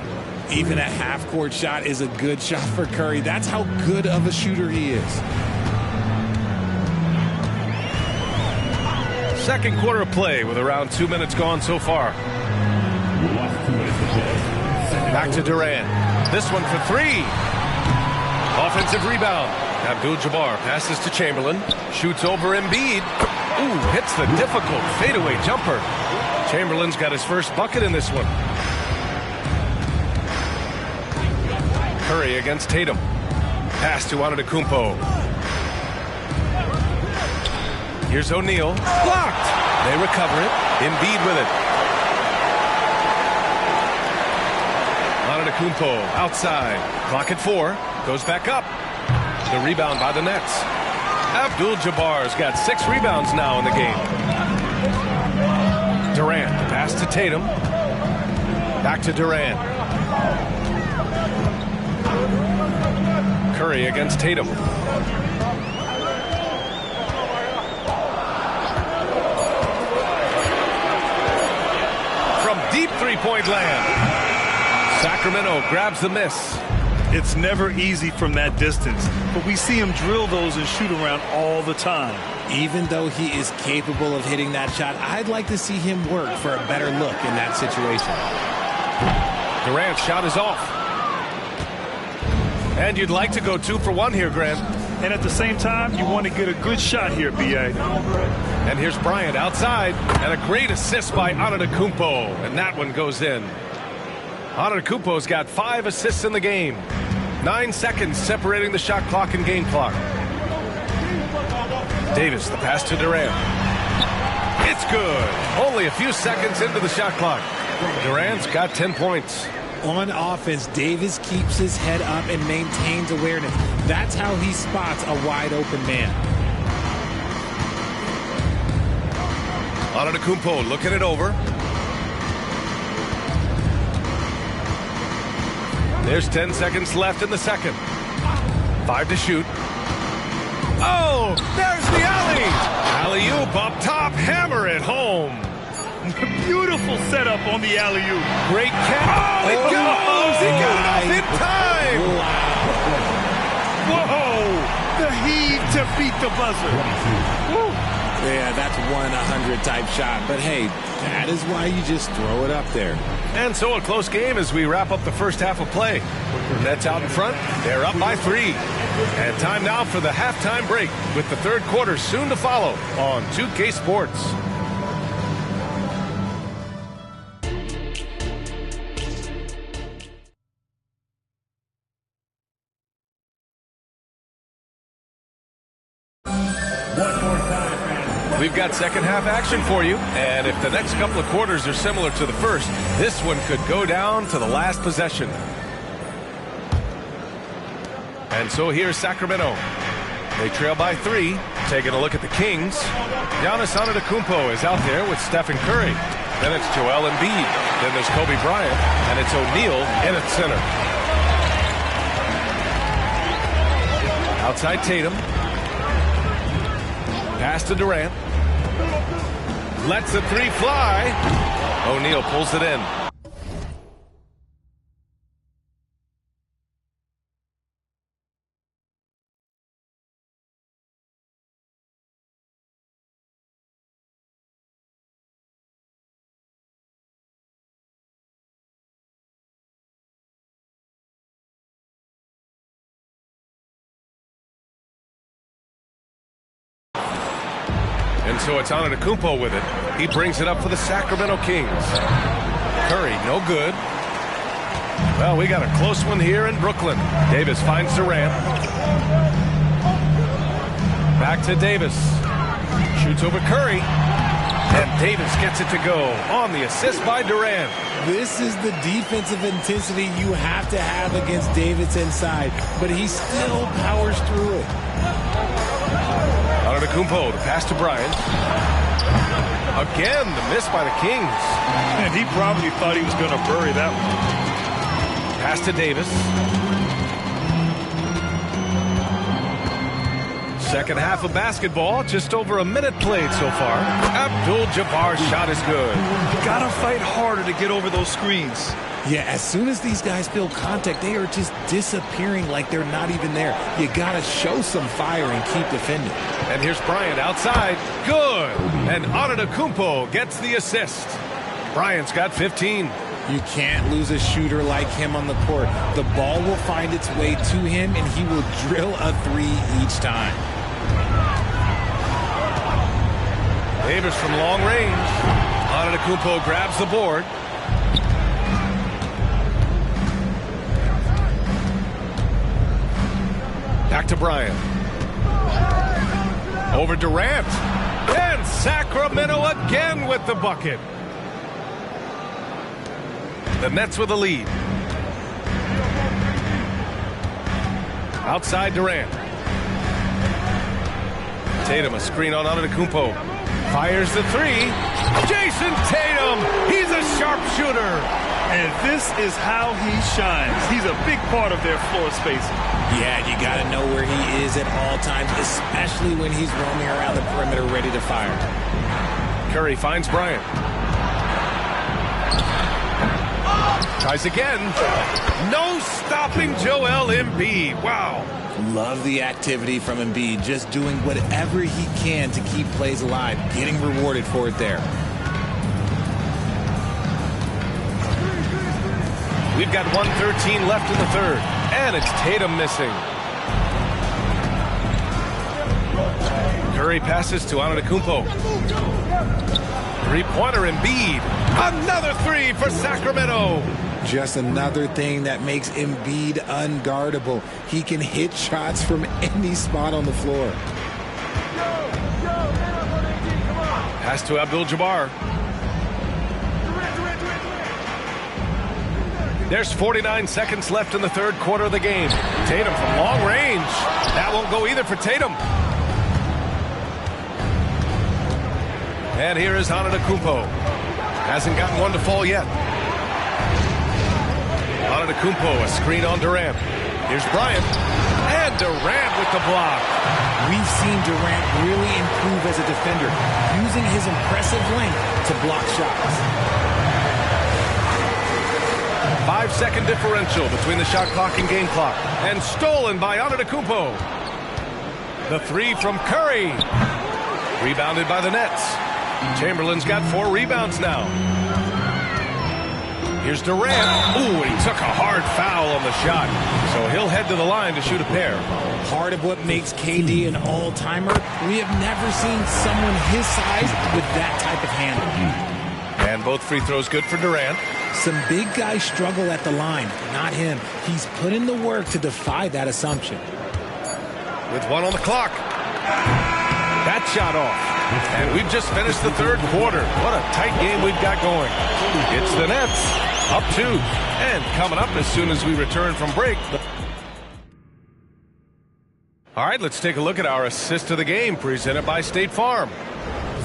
Even a half-court shot is a good shot for Curry. That's how good of a shooter he is. Second quarter of play with around 2 minutes gone so far. Back to Durant. This one for 3. Offensive rebound. Abdul-Jabbar passes to Chamberlain. Shoots over Embiid. Ooh, hits the difficult fadeaway jumper. Chamberlain's got his first bucket in this one. Curry against Tatum. Pass to Antetokounmpo. Here's O'Neal. Blocked. They recover it. Embiid with it. Antetokounmpo outside. Clock at 4. Goes back up. The rebound by the Nets. Abdul-Jabbar's got 6 rebounds now in the game. Durant, pass to Tatum. Back to Durant. Curry against Tatum. From deep three-point land. Sacramento grabs the miss. It's never easy from that distance, but we see him drill those and shoot around all the time. Even though he is capable of hitting that shot, I'd like to see him work for a better look in that situation. Durant's shot is off. And you'd like to go 2 for 1 here, Grant. And at the same time, you want to get a good shot here, B.A. And here's Bryant outside, and a great assist by Antetokounmpo, and that one goes in. Antetokounmpo's got 5 assists in the game. 9 seconds separating the shot clock and game clock. Davis, the pass to Durant. It's good. Only a few seconds into the shot clock. Durant's got 10 points. On offense, Davis keeps his head up and maintains awareness. That's how he spots a wide open man. Antetokounmpo looking it over. There's 10 seconds left in the second. 5 to shoot. Oh, there's the alley. Alley-oop up top, hammer it home. Beautiful setup on the alley-oop. Great catch. Oh, it goes. He got it off in time. Whoa. The heave to beat the buzzer. Woo. Yeah, that's 1-100 type shot. But hey, that is why you just throw it up there. And so a close game as we wrap up the first half of play. Nets out in front. They're up by 3. And time now for the halftime break with the third quarter soon to follow on 2K Sports. We've got second half action for you, and if the next couple of quarters are similar to the first, this one could go down to the last possession. And so here's Sacramento. They trail by 3. Taking a look at the Kings. Giannis Antetokounmpo is out there with Stephen Curry. Then it's Joel Embiid. Then there's Kobe Bryant, and it's O'Neal in at center. Outside Tatum. Pass to Durant. Lets the 3 fly. O'Neal pulls it in. And so it's Antetokounmpo with it. He brings it up for the Sacramento Kings. Curry, no good. Well, we got a close one here in Brooklyn. Davis finds Durant. Back to Davis. Shoots over Curry. And Davis gets it to go on the assist by Durant. This is the defensive intensity you have to have against Davis inside, but he still powers through it. Antetokounmpo to pass to Bryant. Again, the miss by the Kings. And he probably thought he was going to bury that one. Pass to Davis. Second half of basketball, just over a minute played so far. Abdul-Jabbar's shot is good. You got to fight harder to get over those screens. Yeah, as soon as these guys feel contact, they are just disappearing like they're not even there. You got to show some fire and keep defending. And here's Bryant outside. Good. And Antetokounmpo gets the assist. Bryant's got 15. You can't lose a shooter like him on the court. The ball will find its way to him, and he will drill a 3 each time. Davis from long range. Antetokounmpo grabs the board. Back to Bryant. Over Durant. And Sacramento again with the bucket. The Nets with a lead. Outside Durant. Tatum, a screen on Antetokounmpo. Fires the 3. Jason Tatum. He's a sharpshooter. And this is how he shines. He's a big part of their floor spacing. Yeah, you got to know where he is at all times, especially when he's roaming around the perimeter ready to fire. Curry finds Bryant. Tries again. No stopping Joel Embiid. Wow. Love the activity from Embiid, just doing whatever he can to keep plays alive, getting rewarded for it there. We've got 1:13 left in the third. And it's Tatum missing. Curry passes to Antetokounmpo. Three-pointer Embiid. Another three for Sacramento. Just another thing that makes Embiid unguardable. He can hit shots from any spot on the floor. Pass to Abdul-Jabbar. There's 49 seconds left in the third quarter of the game. Tatum from long range. That won't go either for Tatum. And here is Antetokounmpo. Hasn't gotten one to fall yet. Antetokounmpo, a screen on Durant. Here's Bryant. And Durant with the block. We've seen Durant really improve as a defender, using his impressive length to block shots. 5-second differential between the shot clock and game clock. And stolen by Antetokounmpo. The three from Curry. Rebounded by the Nets. Chamberlain's got 4 rebounds now. Here's Durant. Ooh, he took a hard foul on the shot. So he'll head to the line to shoot a pair. Part of what makes KD an all-timer, we have never seen someone his size with that type of handle. And both free throws good for Durant. Some big guys struggle at the line, not him. He's put in the work to defy that assumption. With 1 on the clock. That shot off. And we've just finished the third quarter. What a tight game we've got going. It's the Nets, up 2. And coming up as soon as we return from break. All right, let's take a look at our assist of the game presented by State Farm.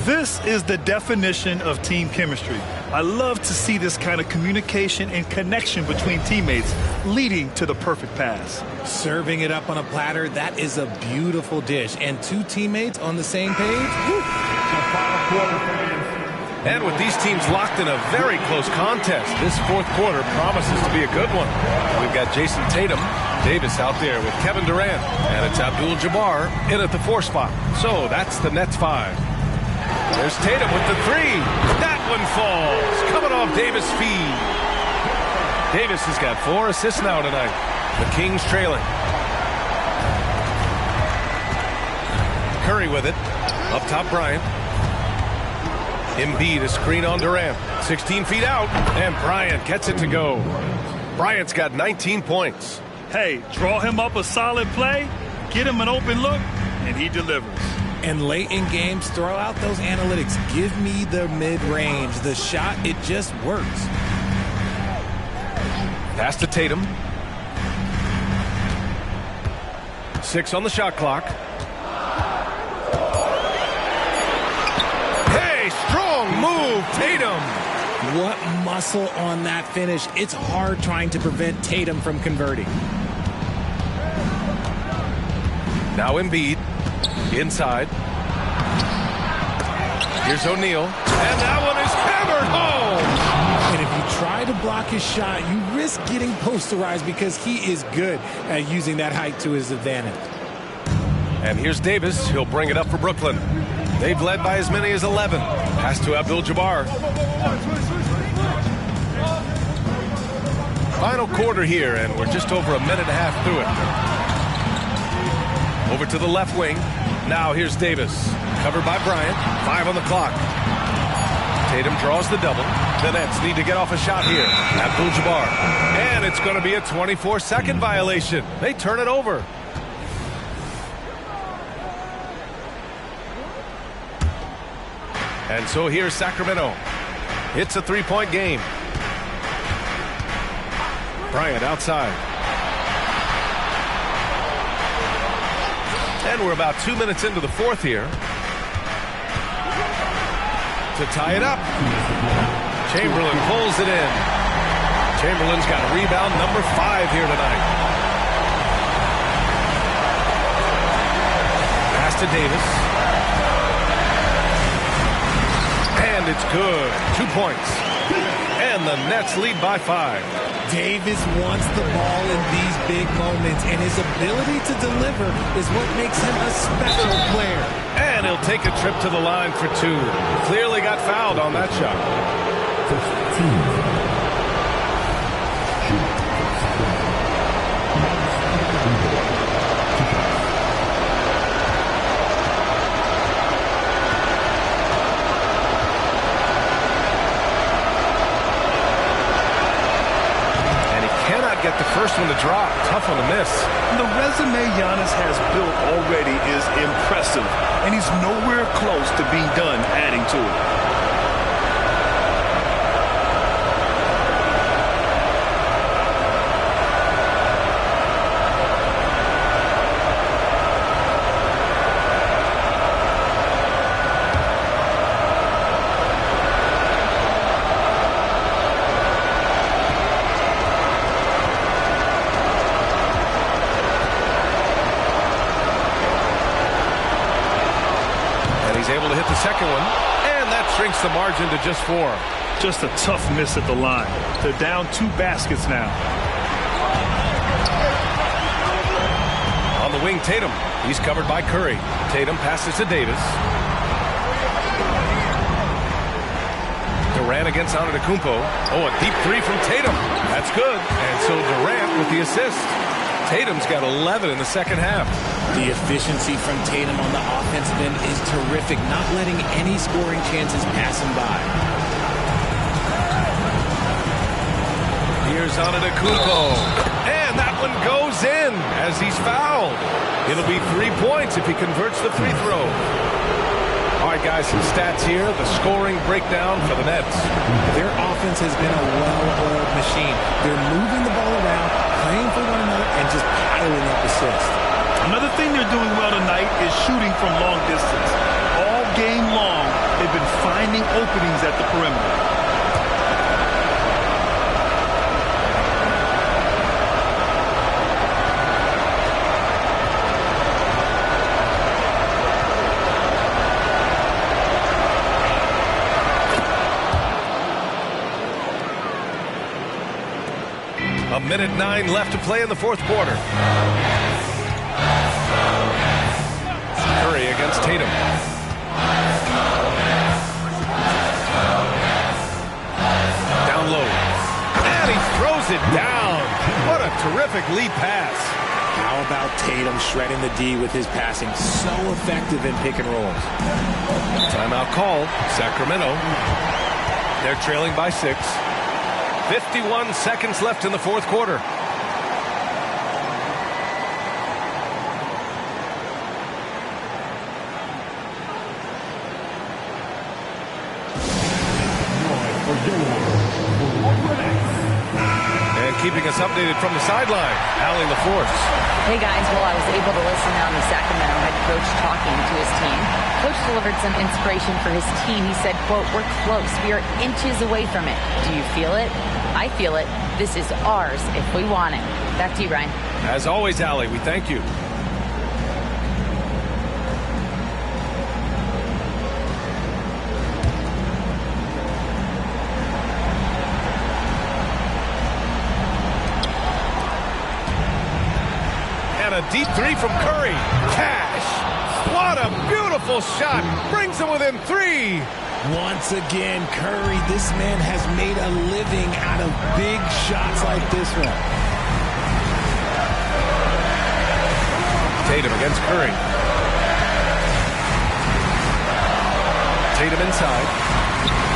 This is the definition of team chemistry. I love to see this kind of communication and connection between teammates leading to the perfect pass. Serving it up on a platter, that is a beautiful dish. And 2 teammates on the same page. Woo. And with these teams locked in a very close contest, this fourth quarter promises to be a good one. We've got Jason Tatum, Davis out there with Kevin Durant, and it's Abdul-Jabbar in at the 4 spot. So that's the Nets 5. There's Tatum with the 3. That one falls. Coming off Davis' feed. Davis has got 4 assists now tonight. The Kings trailing. Curry with it. Up top, Bryant. Embiid, a screen on Durant. 16 feet out, and Bryant gets it to go. Bryant's got 19 points. Hey, draw him up a solid play, get him an open look, and he delivers. And late in games, throw out those analytics. Give me the mid-range. The shot, it just works. Pass to Tatum. 6 on the shot clock. Hey, strong move, Tatum. What muscle on that finish. It's hard trying to prevent Tatum from converting. Now Embiid. Inside. Here's O'Neal. And that one is hammered home. And if you try to block his shot, you risk getting posterized because he is good at using that height to his advantage. And here's Davis. He'll bring it up for Brooklyn. They've led by as many as 11. Pass to Abdul-Jabbar. Final quarter here, and we're just over a minute and a half through it. Over to the left wing. Now here's Davis. Covered by Bryant. 5 on the clock. Tatum draws the double. The Nets need to get off a shot here. Abdul-Jabbar. And it's going to be a 24-second violation. They turn it over. And so here's Sacramento. It's a 3-point game. Bryant outside. And we're about 2 minutes into the fourth here. To tie it up. Chamberlain pulls it in. Chamberlain's got rebound number 5 here tonight. Pass to Davis. And it's good. 2 points. And the Nets lead by 5. Davis wants the ball in these big moments, and his ability to deliver is what makes him a special player. And he'll take a trip to the line for 2. Clearly got fouled on that shot. the first one to drop. Tough one to miss. The resume Giannis has built already is impressive, and he's nowhere close to being done adding to it. He's able to hit the second one, and that shrinks the margin to just 4. Just a tough miss at the line. They're down 2 baskets now. On the wing, Tatum. He's covered by Curry. Tatum passes to Davis. Durant against Antetokounmpo. Oh, a deep 3 from Tatum. That's good. And so Durant with the assist. Tatum's got 11 in the second half. The efficiency from Tatum on the offensive end is terrific, not letting any scoring chances pass him by. Here's Antetokounmpo. And that one goes in as he's fouled. It'll be 3 points if he converts the free throw. All right, guys, some stats here. The scoring breakdown for the Nets. Their offense has been a well-oiled machine. They're moving the ball around, playing for one another, and just piling up assists. Another thing they're doing well tonight is shooting from long distance. All game long, they've been finding openings at the perimeter. A minute 9 left to play in the fourth quarter. Curry against Tatum. Down low. And he throws it down. What a terrific lead pass. How about Tatum shredding the D with his passing? So effective in pick and rolls. Timeout call. Sacramento. They're trailing by 6. 51 seconds left in the fourth quarter. And keeping us updated from the sideline, Allie LaForce. Hey guys, well, I was able to listen on the Sacramento head coach talking to his team. Coach delivered some inspiration for his team. He said, quote, "We're close. We are inches away from it. Do you feel it? I feel it. This is ours if we want it." Back to you, Ryan. As always, Allie, we thank you. And a deep 3 from Curry. Cash. What a beautiful shot. Brings them within 3. Once again, Curry, this man has made a living out of big shots like this one. Tatum against Curry. Tatum inside.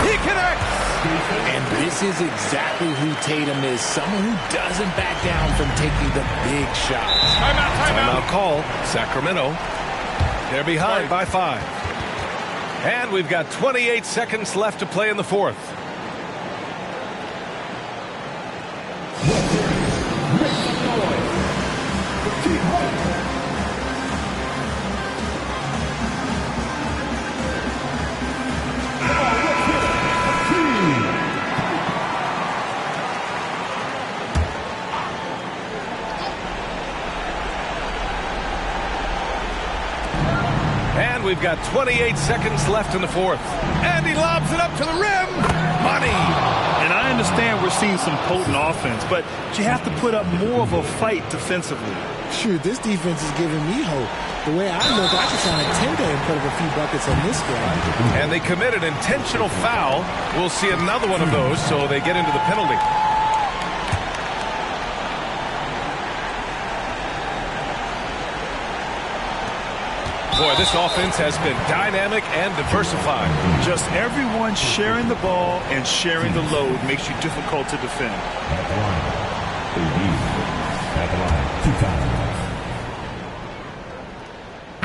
He connects! And this is exactly who Tatum is. Someone who doesn't back down from taking the big shots. Timeout call. Sacramento. They're behind by 5. And we've got 28 seconds left to play in the fourth. And we've got 28 seconds left in the fourth. And he lobs it up to the rim. Money. And I understand we're seeing some potent offense, but you have to put up more of a fight defensively. Shoot, this defense is giving me hope. The way I look, I can sign Tinda and put up a few buckets on this guy. And they commit an intentional foul. We'll see another one of those, so they get into the penalty. Boy, this offense has been dynamic and diversified. Just everyone sharing the ball and sharing the load makes you difficult to defend.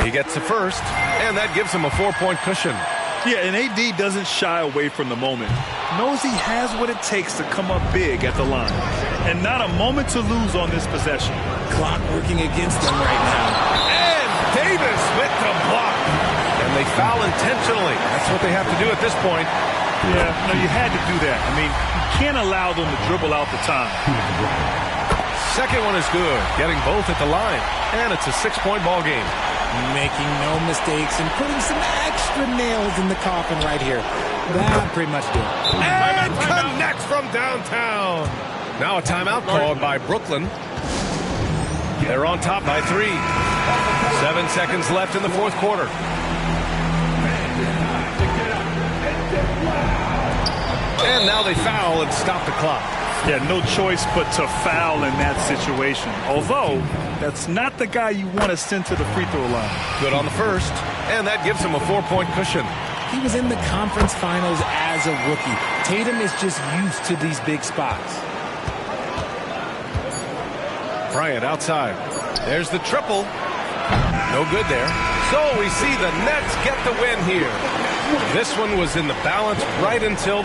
He gets the first, and that gives him a 4-point cushion. Yeah, and AD doesn't shy away from the moment. Knows he has what it takes to come up big at the line. And not a moment to lose on this possession. Clock working against them right now. And Davis with the block. And they foul intentionally. That's what they have to do at this point. Yeah, no, you had to do that. I mean, you can't allow them to dribble out the time. Second one is good. Getting both at the line. And it's a 6-point ball game. Making no mistakes and putting some extra nails in the coffin right here. That pretty much did it. And connects from downtown. Now a timeout called by Brooklyn. They're on top by 3. 7 seconds left in the fourth quarter. And now they foul and stop the clock. Yeah, no choice but to foul in that situation. Although, that's not the guy you want to send to the free throw line. Good on the first, and that gives him a 4-point cushion. He was in the conference finals as a rookie. Tatum is just used to these big spots. Bryant outside. There's the triple. No good there. So we see the Nets get the win here. This one was in the balance right until...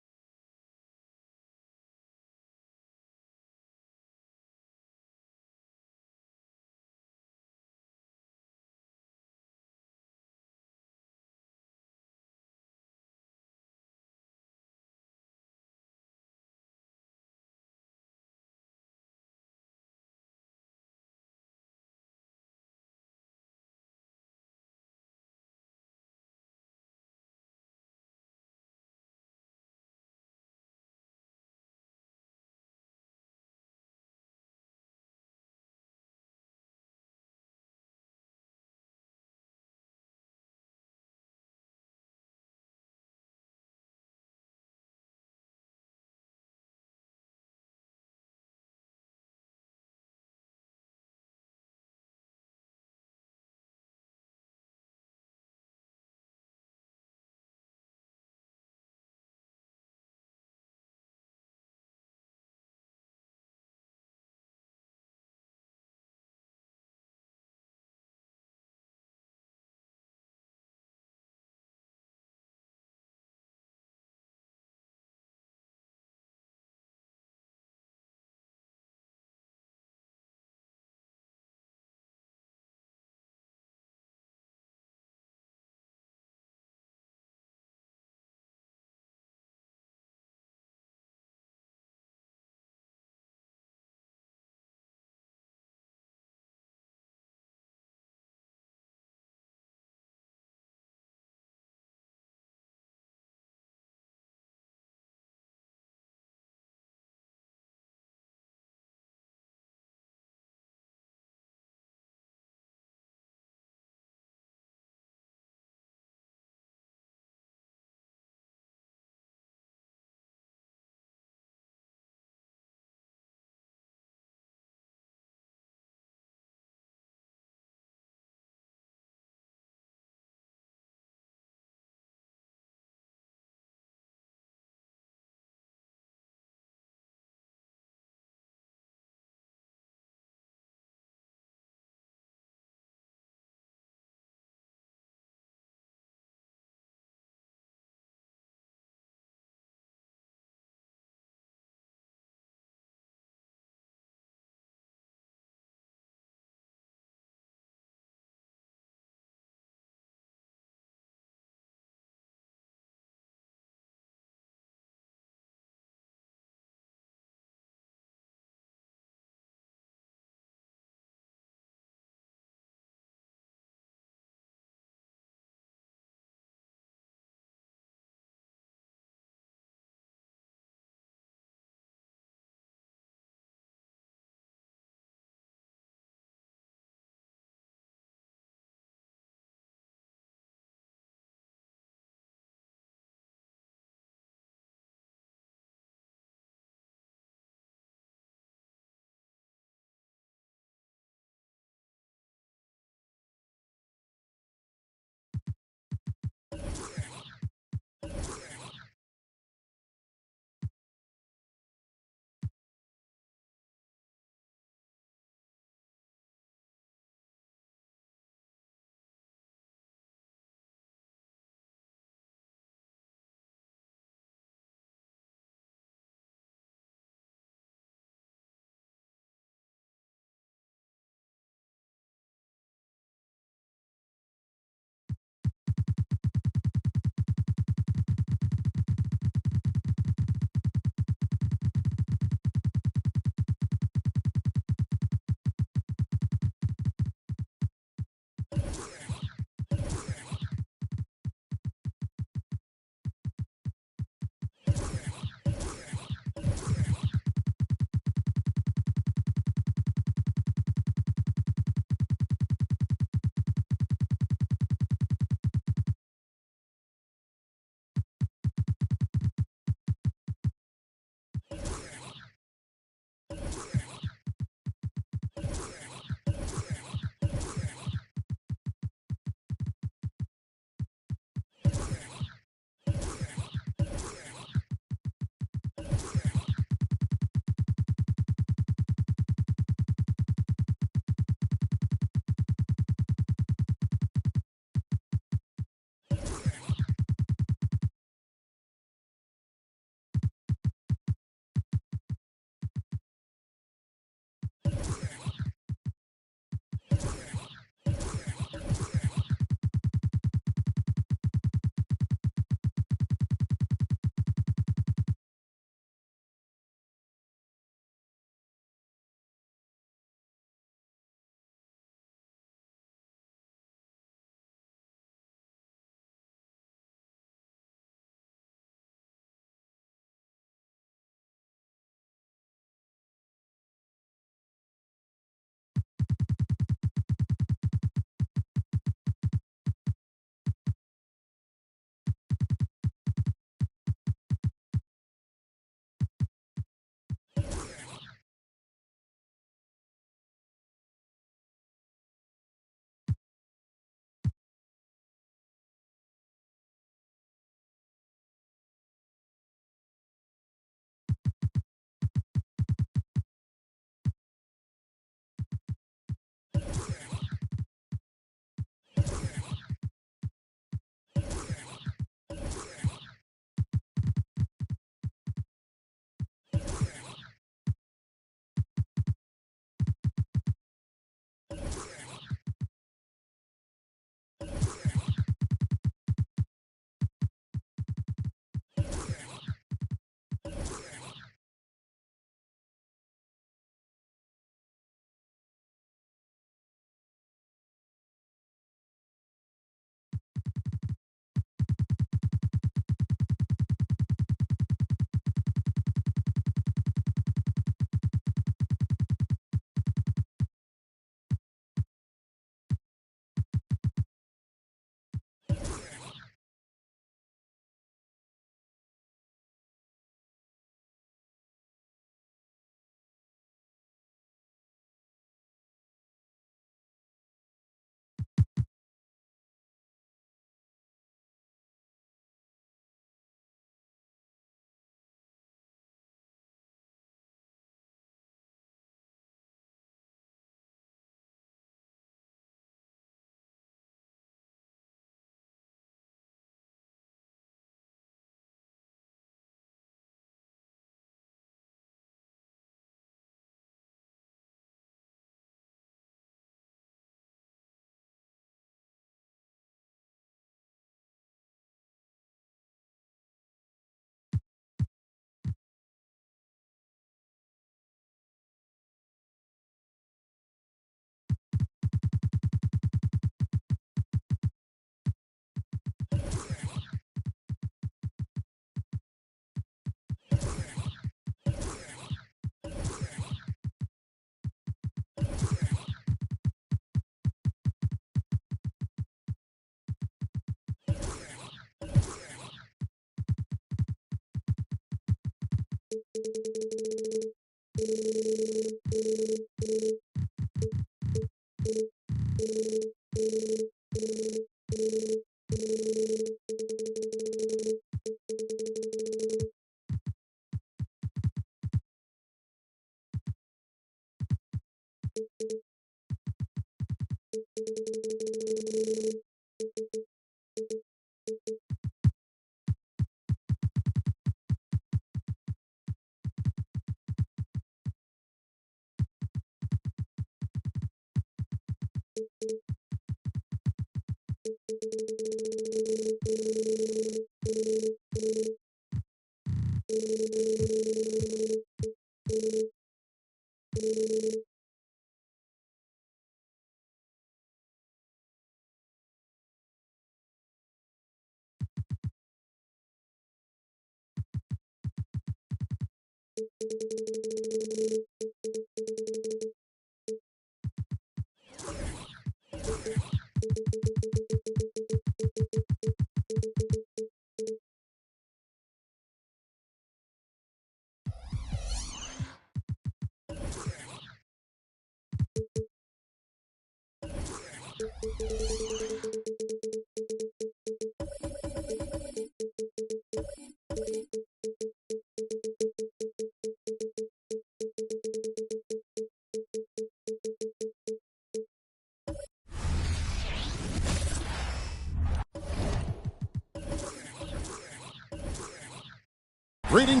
Reading.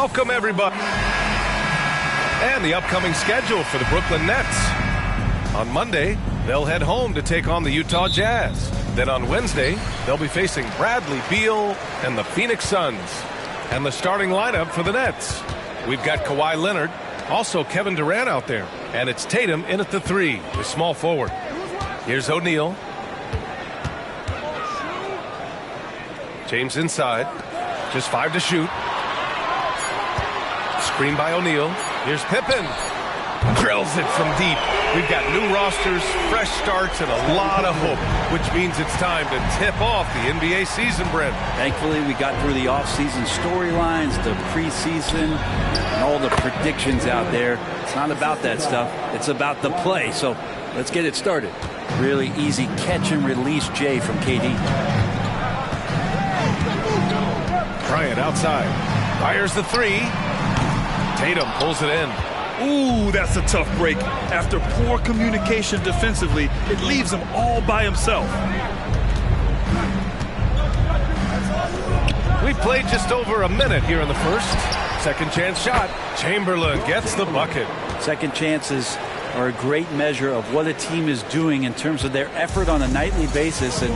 Welcome, everybody. And the upcoming schedule for the Brooklyn Nets. On Monday, they'll head home to take on the Utah Jazz. Then on Wednesday, they'll be facing Bradley Beal and the Phoenix Suns. And the starting lineup for the Nets. We've got Kawhi Leonard, also Kevin Durant out there. And it's Tatum in at the 3, the small forward. Here's O'Neal. James inside. Just 5 to shoot. Screen by O'Neal. Here's Pippen. Drills it from deep. We've got new rosters, fresh starts, and a lot of hope, which means it's time to tip off the NBA season, Brent. Thankfully, we got through the offseason storylines, the preseason, and all the predictions out there. It's not about that stuff. It's about the play. So let's get it started. Really easy catch and release, Jay, from KD. Bryant outside. Fires the 3. Tatum pulls it in. Ooh, that's a tough break. After poor communication defensively, it leaves him all by himself. We played just over a minute here in the first. Second chance shot. Chamberlain gets the bucket. Second chances are a great measure of what a team is doing in terms of their effort on a nightly basis, and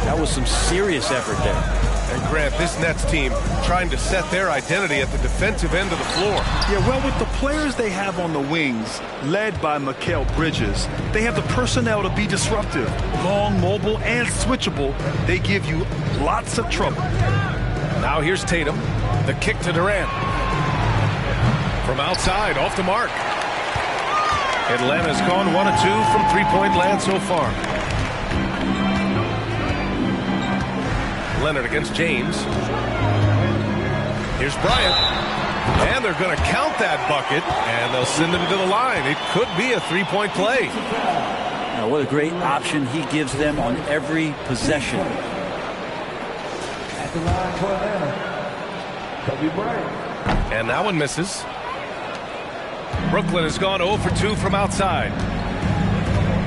that was some serious effort there. And Grant, this Nets team trying to set their identity at the defensive end of the floor. Yeah, well, with the players they have on the wings, led by Mikal Bridges, they have the personnel to be disruptive. Long, mobile, and switchable. They give you lots of trouble. Now here's Tatum. The kick to Durant. From outside, off the mark. Atlanta's gone 1 of 2 from three-point land so far. Leonard against James. Here's Bryant. And they're going to count that bucket, and they'll send him to the line. It could be a three-point play. Now, what a great option he gives them on every possession. At the line for Atlanta, Kobe Bryant. And that one misses. Brooklyn has gone 0 for 2 from outside.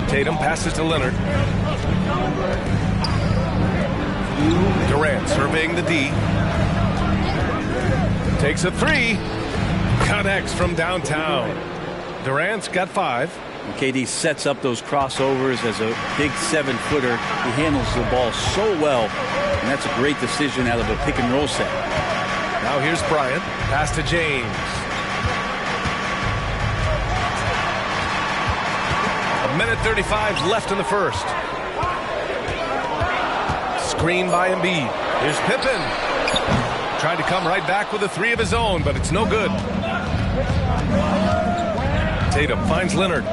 Tatum passes to Leonard. Durant surveying the D. Takes a 3. Connects from downtown. Durant's got 5. KD sets up those crossovers as a big 7-footer. He handles the ball so well, and that's a great decision out of a pick and roll set. Now here's Bryant. Pass to James. A minute 35 left in the first. Screen by Embiid. Here's Pippen. Tried to come right back with a 3 of his own, but it's no good. Tatum finds Leonard.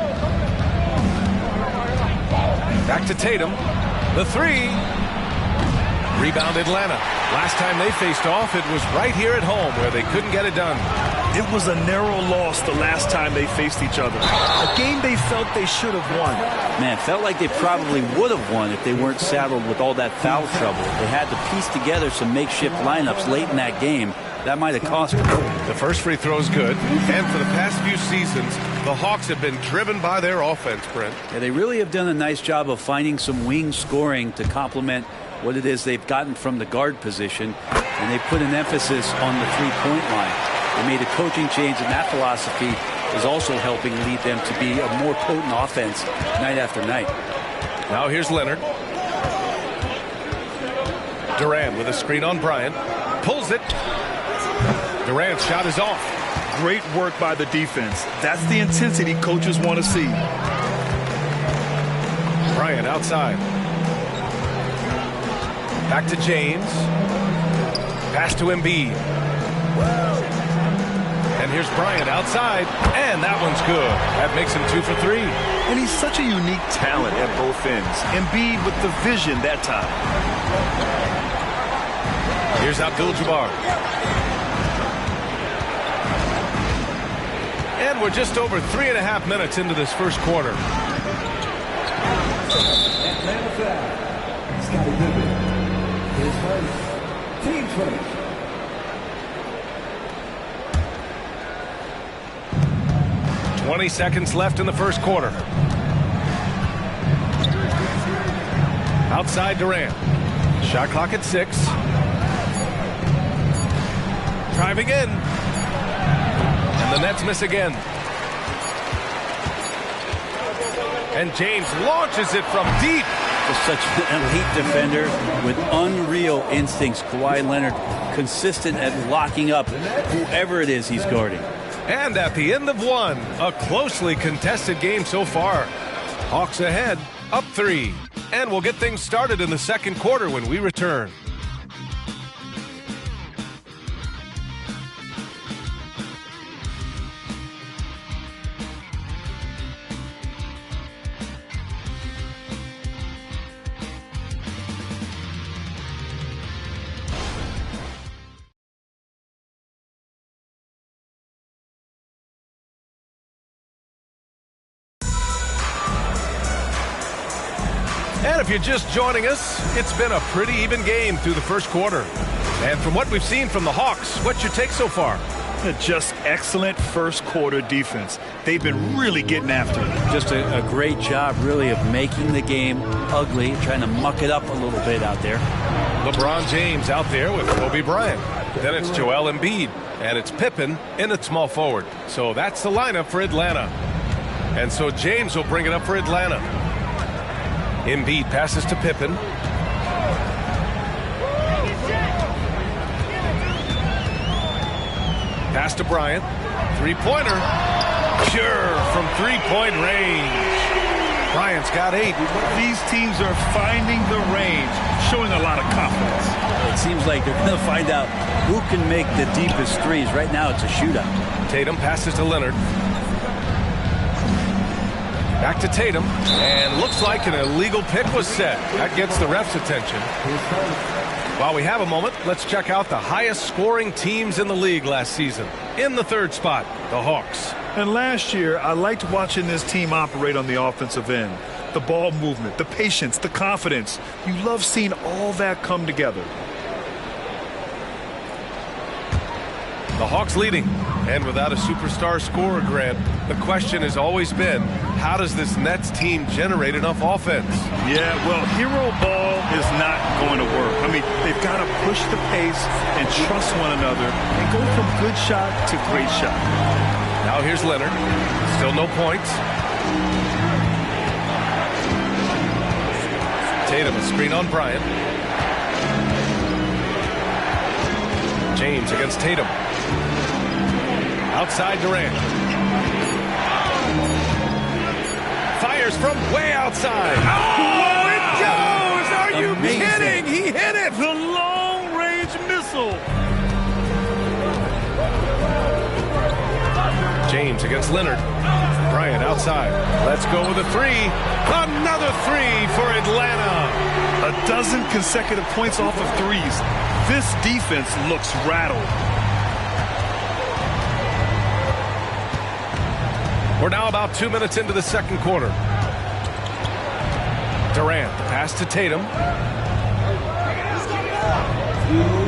Back to Tatum. The 3. Rebound Atlanta. Last time they faced off, it was right here at home where they couldn't get it done. It was a narrow loss the last time they faced each other. A game they felt they should have won. Man, felt like they probably would have won if they weren't saddled with all that foul trouble. They had to piece together some makeshift lineups late in that game. That might have cost them. The first free throw is good. And for the past few seasons, the Hawks have been driven by their offense, Brent. Yeah, they really have done a nice job of finding some wing scoring to complement what it is they've gotten from the guard position. And they put an emphasis on the three-point line. They made a coaching change, and that philosophy is also helping lead them to be a more potent offense night after night. Now here's Leonard. Durant with a screen on Bryant. Pulls it. Durant's shot is off. Great work by the defense. That's the intensity coaches want to see. Bryant outside. Back to James. Pass to Embiid. And here's Bryant outside, and that one's good. That makes him 2 for 3. And he's such a unique talent at both ends. Embiid with the vision that time. Here's Abdul-Jabbar. And we're just over 3.5 minutes into this first quarter. Atlanta foul. Scottie Pippen. His first. Team first. 20 seconds left in the first quarter. Outside Durant. Shot clock at 6. Driving in. the Nets miss again. And James launches it from deep. Just such an elite defender with unreal instincts. Kawhi Leonard consistent at locking up whoever it is he's guarding. And at the end of one, a closely contested game so far. Hawks ahead, up 3. And we'll get things started in the second quarter when we return. And if you're just joining us, it's been a pretty even game through the first quarter. And from what we've seen from the Hawks, what's your take so far? Just excellent first quarter defense. They've been really getting after it. Just a great job, really, of making the game ugly, trying to muck it up a little bit out there. LeBron James out there with Kobe Bryant. Then it's Joel Embiid, and it's Pippen in at small forward. So that's the lineup for Atlanta. And so James will bring it up for Atlanta. Embiid passes to Pippen. Pass to Bryant. Three-pointer. Pure from three-point range. Bryant's got 8. These teams are finding the range, showing a lot of confidence. It seems like they're going to find out who can make the deepest threes. Right now it's a shootout. Tatum passes to Leonard. Back to Tatum, and looks like an illegal pick was set. That gets the ref's attention. While we have a moment, let's check out the highest scoring teams in the league last season. In the third spot, the Hawks. And last year, I liked watching this team operate on the offensive end. The ball movement, the patience, the confidence. You love seeing all that come together. The Hawks leading, and without a superstar scorer, Grant, the question has always been, how does this Nets team generate enough offense? Yeah, well, hero ball is not going to work. I mean, they've got to push the pace and trust one another and go from good shot to great shot. Now here's Leonard. Still no points. Tatum, a screen on Bryant. James against Tatum. Outside Durant. Fires from way outside. Oh, it goes! Are you Amazing. kidding? He hit it! The long-range missile. James against Leonard. Bryant outside. Let's go with a 3. Another 3 for Atlanta. A dozen consecutive points off of threes. This defense looks rattled. We're now about 2 minutes into the second quarter. Durant, the pass to Tatum.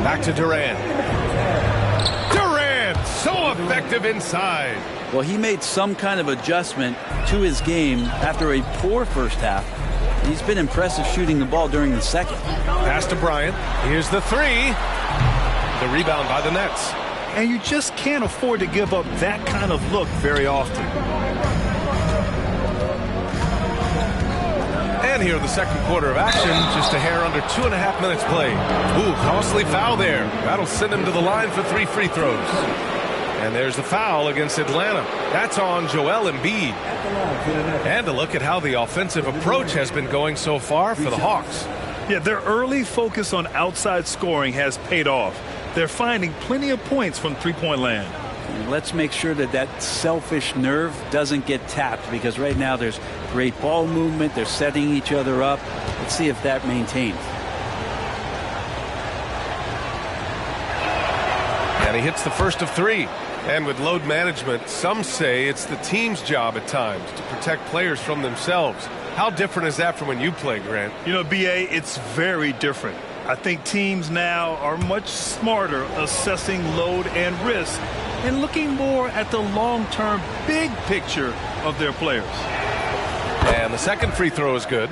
Back to Durant. Durant, so effective inside. Well, he made some kind of adjustment to his game after a poor first half. He's been impressive shooting the ball during the second. Pass to Bryant. Here's the 3. The rebound by the Nets. And you just can't afford to give up that kind of look very often. And here the second quarter of action, just a hair under 2.5 minutes played. Ooh, costly foul there. That'll send him to the line for 3 free throws. And there's the foul against Atlanta. That's on Joel Embiid. And a look at how the offensive approach has been going so far for the Hawks. Yeah, their early focus on outside scoring has paid off. They're finding plenty of points from three-point land. And let's make sure that that selfish nerve doesn't get tapped, because right now there's great ball movement. They're setting each other up. Let's see if that maintains. And he hits the first of 3. And with load management, some say it's the team's job at times to protect players from themselves. How different is that from when you play, Grant? You know, B.A., it's very different. I think teams now are much smarter assessing load and risk and looking more at the long-term big picture of their players. And the second free throw is good.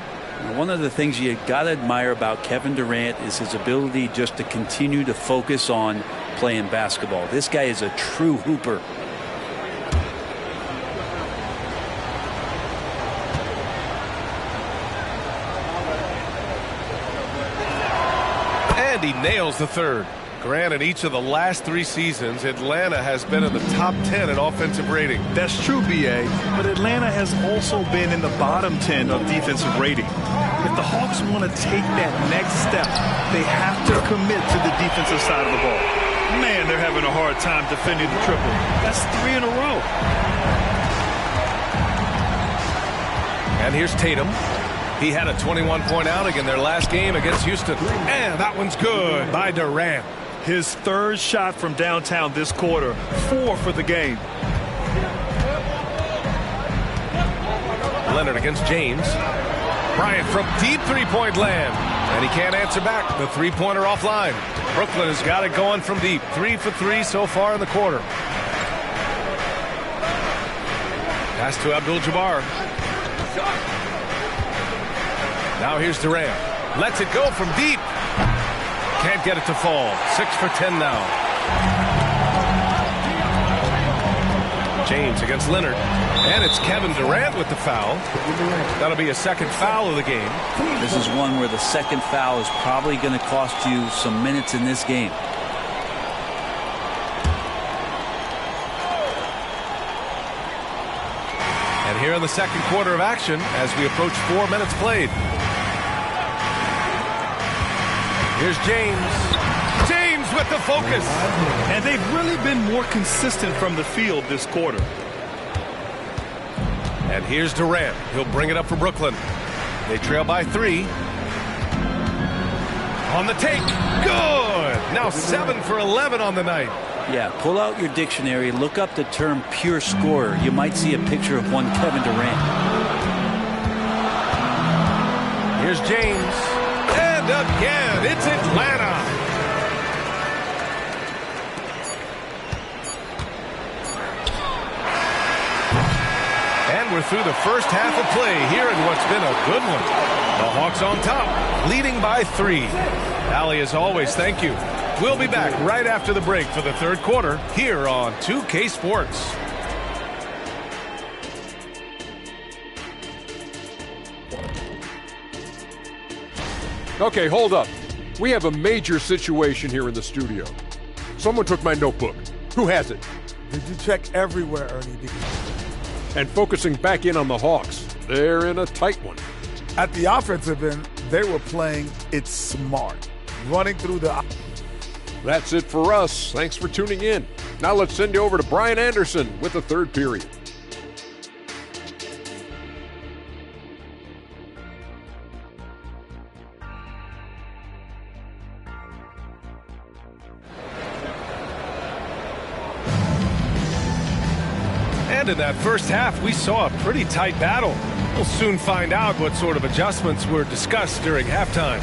One of the things you got to admire about Kevin Durant is his ability just to continue to focus on playing basketball. This guy is a true hooper. And he nails the third. Grant, in each of the last 3 seasons, Atlanta has been in the top 10 in offensive rating. That's true, B.A., but Atlanta has also been in the bottom 10 of defensive rating. If the Hawks want to take that next step, they have to commit to the defensive side of the ball. Man, they're having a hard time defending the triple. That's 3 in a row. And here's Tatum. He had a 21-point outing in their last game against Houston. And that one's good by Durant. His third shot from downtown this quarter, 4 for the game. Leonard against James. Bryant from deep three-point land. And he can't answer back. The three-pointer offline. Brooklyn has got it going from deep. 3 for 3 so far in the quarter. Pass to Abdul-Jabbar. Now here's Durant. Lets it go from deep. Can't get it to fall. 6 for 10 now. James against Leonard. And it's Kevin Durant with the foul. That'll be a second foul of the game. This is one where the second foul is probably going to cost you some minutes in this game. And here in the second quarter of action as we approach 4 minutes played. Here's James. James with the focus. And they've really been more consistent from the field this quarter. And here's Durant. He'll bring it up for Brooklyn. They trail by 3. On the take. Good. Now 7 for 11 on the night. Yeah, pull out your dictionary. Look up the term pure scorer. You might see a picture of one Kevin Durant. Here's James. And again, it's Atlanta. And we're through the first half of play here in what's been a good one. The Hawks on top, leading by 3. Allie, as always, thank you. We'll be back right after the break for the third quarter here on 2K Sports. Okay, hold up. We have a major situation here in the studio. Someone took my notebook. Who has it? Did you check everywhere, Ernie? And focusing back in on the Hawks, they're in a tight one. At the offensive end, they were playing it smart, running through the... That's it for us. Thanks for tuning in. Now let's send you over to Brian Anderson with the third period. And in that first half, we saw a pretty tight battle. We'll soon find out what sort of adjustments were discussed during halftime.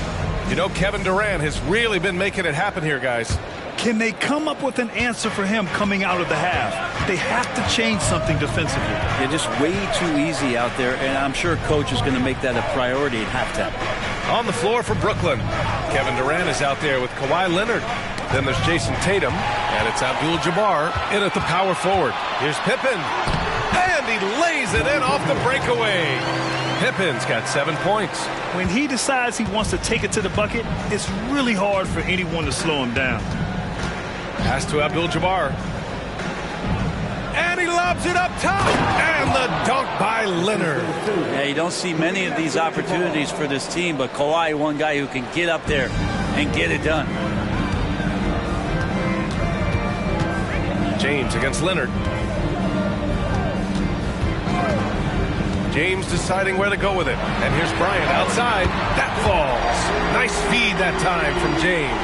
You know, Kevin Durant has really been making it happen here, guys. Can they come up with an answer for him coming out of the half? They have to change something defensively. They're just way too easy out there, and I'm sure Coach is going to make that a priority at halftime. On the floor for Brooklyn, Kevin Durant is out there with Kawhi Leonard. Then there's Jason Tatum, and it's Abdul-Jabbar in at the power forward. Here's Pippen, and he lays it in off the breakaway. Pippen's got 7 points. When he decides he wants to take it to the bucket, it's really hard for anyone to slow him down. Pass to Abdul-Jabbar. And he lobs it up top. And the dunk by Leonard. Yeah, you don't see many of these opportunities for this team, but Kawhi, one guy who can get up there and get it done. James against Leonard. James deciding where to go with it. And here's Bryant outside. That falls. Nice feed that time from James.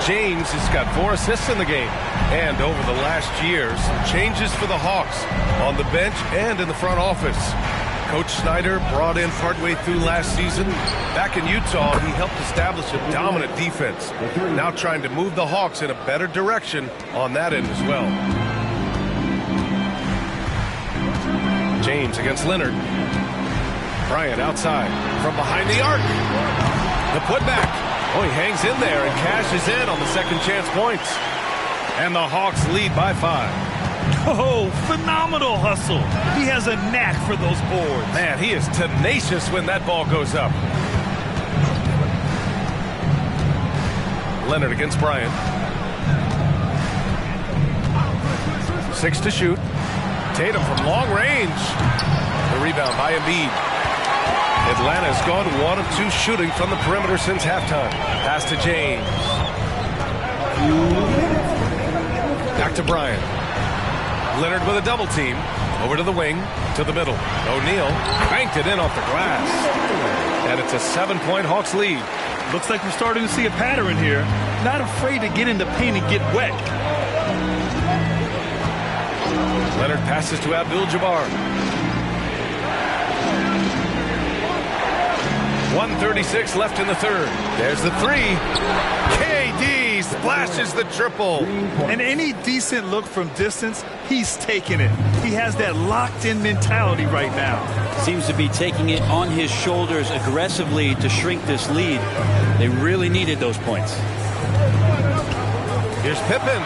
James has got 4 assists in the game. And over the last year, some changes for the Hawks on the bench and in the front office. Coach Snyder brought in partway through last season. Back in Utah, he helped establish a dominant defense. Now trying to move the Hawks in a better direction on that end as well. James against Leonard. Bryant outside from behind the arc. The putback. Oh, he hangs in there and cashes in on the second chance points. And the Hawks lead by 5. Oh, phenomenal hustle. He has a knack for those boards. Man, he is tenacious when that ball goes up. Leonard against Bryant. 6 to shoot. Tatum from long range. The rebound by Embiid. Atlanta's gone 1 of 2 shooting from the perimeter since halftime. Pass to James. Back to Bryant. Leonard with a double team. Over to the wing, to the middle. O'Neal banked it in off the glass. And it's a 7-point Hawks lead. Looks like we're starting to see a pattern here. Not afraid to get in the paint and get wet. Leonard passes to Abdul-Jabbar. 1:36 left in the third. There's the three. KD splashes the triple. And any decent look from distance, he's taking it. He has that locked-in mentality right now. Seems to be taking it on his shoulders aggressively to shrink this lead. They really needed those points. Here's Pippen.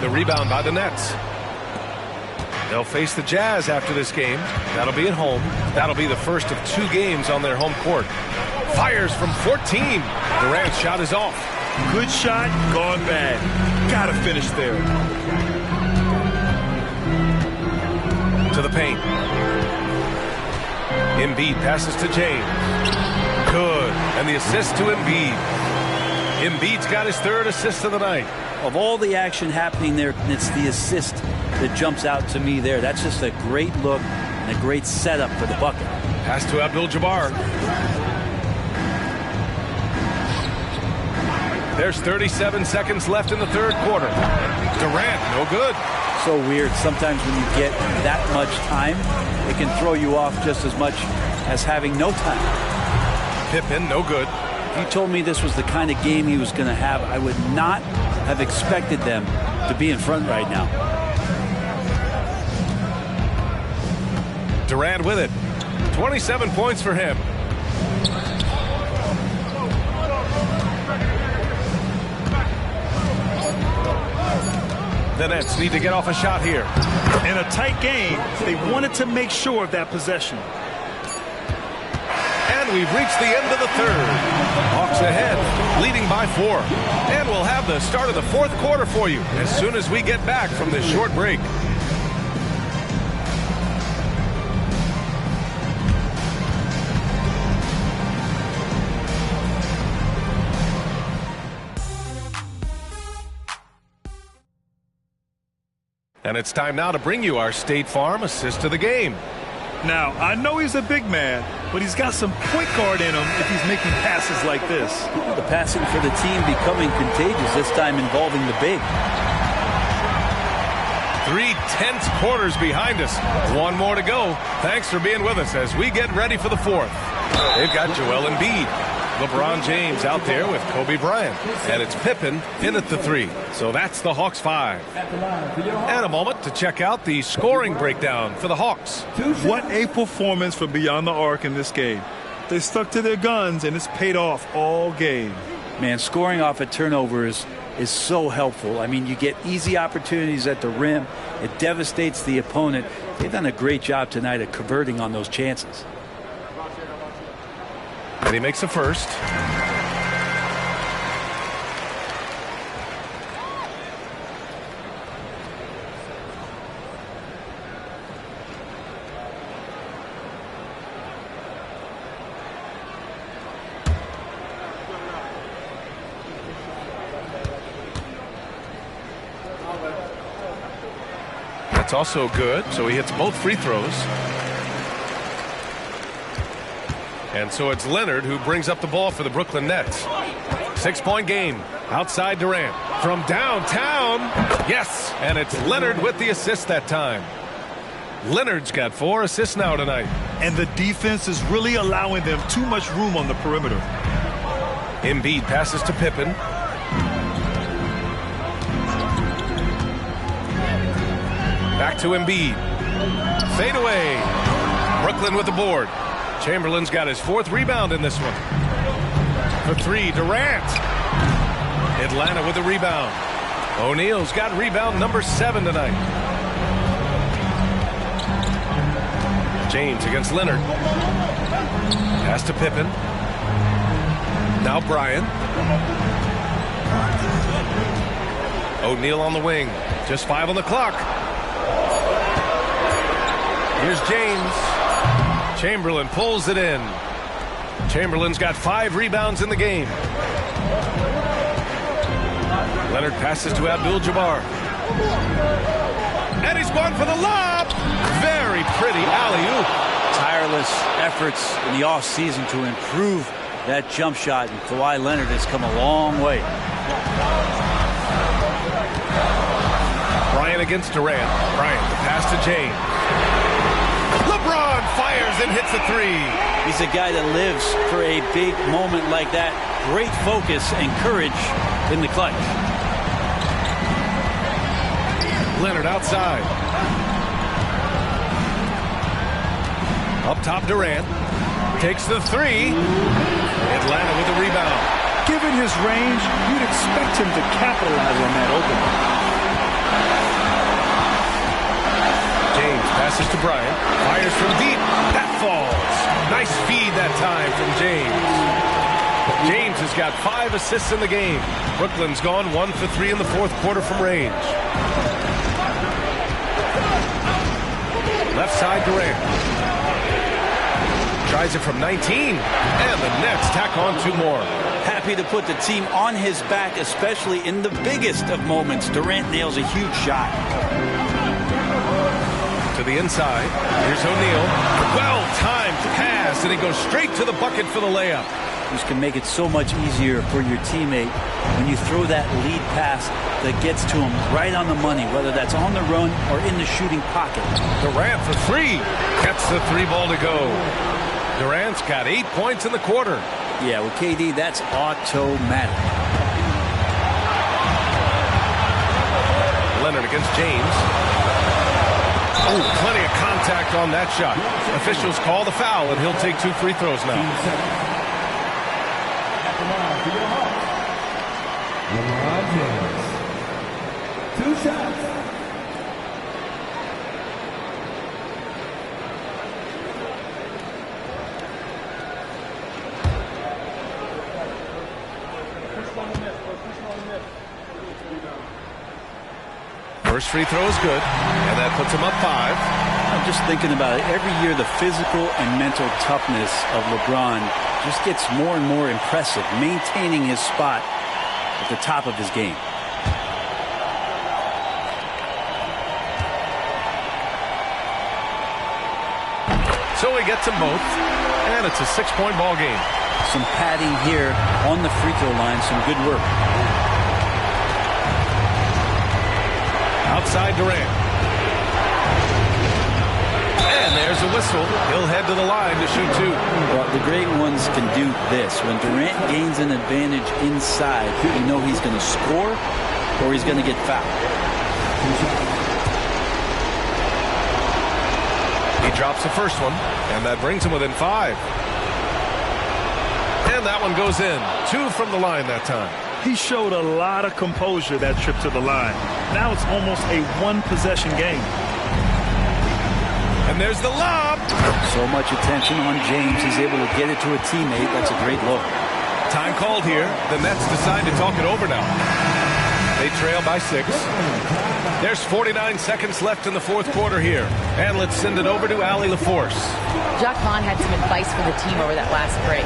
The rebound by the Nets. They'll face the Jazz after this game. That'll be at home. That'll be the first of 2 games on their home court. Fires from 14. Durant's shot is off. Good shot, gone bad. Gotta finish there. To the paint. Embiid passes to James. Good. And the assist to Embiid. Embiid's got his 3rd assist of the night. Of all the action happening there, it's the assist that jumps out to me there. That's just a great look and a great setup for the bucket. Pass to Abdul-Jabbar. There's 37 seconds left in the third quarter. Durant, no good. So weird. Sometimes when you get that much time, it can throw you off just as much as having no time. Pippen, no good. If you told me this was the kind of game he was going to have, I would not have expected them to be in front right now. Durant with it. 27 points for him. The Nets need to get off a shot here. In a tight game, they wanted to make sure of that possession. And we've reached the end of the third. Hawks ahead, leading by 4. And we'll have the start of the fourth quarter for you as soon as we get back from this short break. And it's time now to bring you our State Farm assist to the game. Now, I know he's a big man, but he's got some point guard in him if he's making passes like this. The passing for the team becoming contagious, this time involving the big. 3 tense quarters behind us. 1 more to go. Thanks for being with us as we get ready for the fourth. They've got Joel Embiid. LeBron James out there with Kobe Bryant. And it's Pippen in at the 3. So that's the Hawks 5. And a moment to check out the scoring breakdown for the Hawks. What a performance from beyond the arc in this game. They stuck to their guns, and it's paid off all game. Man, scoring off of turnovers is so helpful. I mean, you get easy opportunities at the rim. It devastates the opponent. They've done a great job tonight at converting on those chances. And he makes a first. That's also good, so he hits both free throws. And so it's Leonard who brings up the ball for the Brooklyn Nets. 6-point game. Outside Durant. From downtown. Yes. And it's Leonard with the assist that time. Leonard's got 4 assists now tonight. And the defense is really allowing them too much room on the perimeter. Embiid passes to Pippen. Back to Embiid. Fade away. Brooklyn with the board. Chamberlain's got his 4th rebound in this one. For 3, Durant. Atlanta with the rebound. O'Neal's got rebound number 7 tonight. James against Leonard. Pass to Pippen. Now Bryant. O'Neal on the wing. Just 5 on the clock. Here's James. Chamberlain pulls it in. Chamberlain's got 5 rebounds in the game. Leonard passes to Abdul-Jabbar. And he's gone for the lob. Very pretty alley-oop. Tireless efforts in the offseason to improve that jump shot, and Kawhi Leonard has come a long way. Bryant against Durant. Bryant, the pass to James. LeBron fires and hits a 3. He's a guy that lives for a big moment like that. Great focus and courage in the clutch. Leonard outside. Up top, Durant. Takes the 3. Atlanta with a rebound. Given his range, you'd expect him to capitalize on that opening. James passes to Bryant. Fires from deep. That falls. Nice feed that time from James. James has got 5 assists in the game. Brooklyn's gone 1 for 3 in the 4th quarter from range. Left side, Durant. Tries it from 19. And the Nets tack on 2 more. Happy to put the team on his back, especially in the biggest of moments. Durant nails a huge shot. To the inside. Here's O'Neal. Well-timed pass, and he goes straight to the bucket for the layup. This can make it so much easier for your teammate when you throw that lead pass that gets to him right on the money, whether that's on the run or in the shooting pocket. Durant for 3. Gets the 3 ball to go. Durant's got 8 points in the quarter. Yeah, with KD, that's automatic. Leonard against James. Oh, plenty of contact on that shot. Officials call the foul, and he'll take 2 free throws now. LeBron James. 2 shots. First free throw is good, and that puts him up 5. I'm just thinking about it. Every year, the physical and mental toughness of LeBron just gets more and more impressive, maintaining his spot at the top of his game. So he gets them both, and it's a 6-point ball game. Some padding here on the free throw line, some good work. Outside Durant. And there's a whistle. He'll head to the line to shoot 2. Well, the great ones can do this. When Durant gains an advantage inside, you know he's going to score or he's going to get fouled. He drops the first one, and that brings him within 5. And that one goes in. 2 from the line that time. He showed a lot of composure that trip to the line. Now it's almost a 1-possession game. And there's the lob. So much attention on James. He's able to get it to a teammate. That's a great look. Time called here. The Nets decide to talk it over now. They trail by 6. There's 49 seconds left in the 4th quarter here. And let's send it over to Allie LaForce. Jacques Vaughn had some advice for the team over that last break.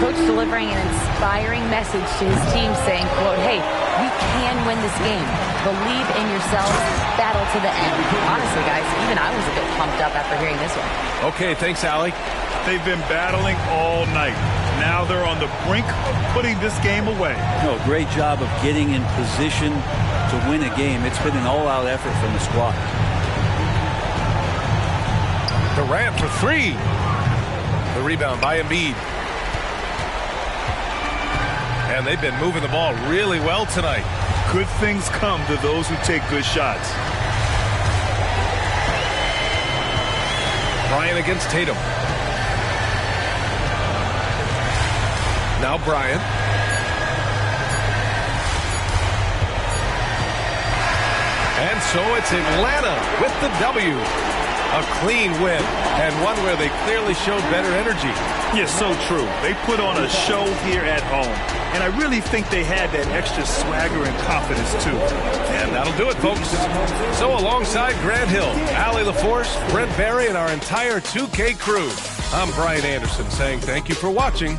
Coach delivering an inspiring message to his team saying, quote, hey, we can win this game. Believe in yourselves. Battle to the end. Honestly, guys, even I was a bit pumped up after hearing this one. Okay, thanks, Allie. They've been battling all night. Now they're on the brink of putting this game away. No, great job of getting in position to win a game. It's been an all-out effort from the squad. Durant for 3. The rebound by Embiid. And they've been moving the ball really well tonight. Good things come to those who take good shots. Bryant against Tatum. Now Bryant. And so it's Atlanta with the W. A clean win, and one where they clearly showed better energy. Yeah, so true. They put on a show here at home, and I really think they had that extra swagger and confidence, too. And that'll do it, folks. So alongside Grant Hill, Allie LaForce, Brent Barry, and our entire 2K crew, I'm Brian Anderson saying thank you for watching.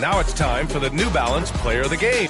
Now it's time for the New Balance Player of the Game.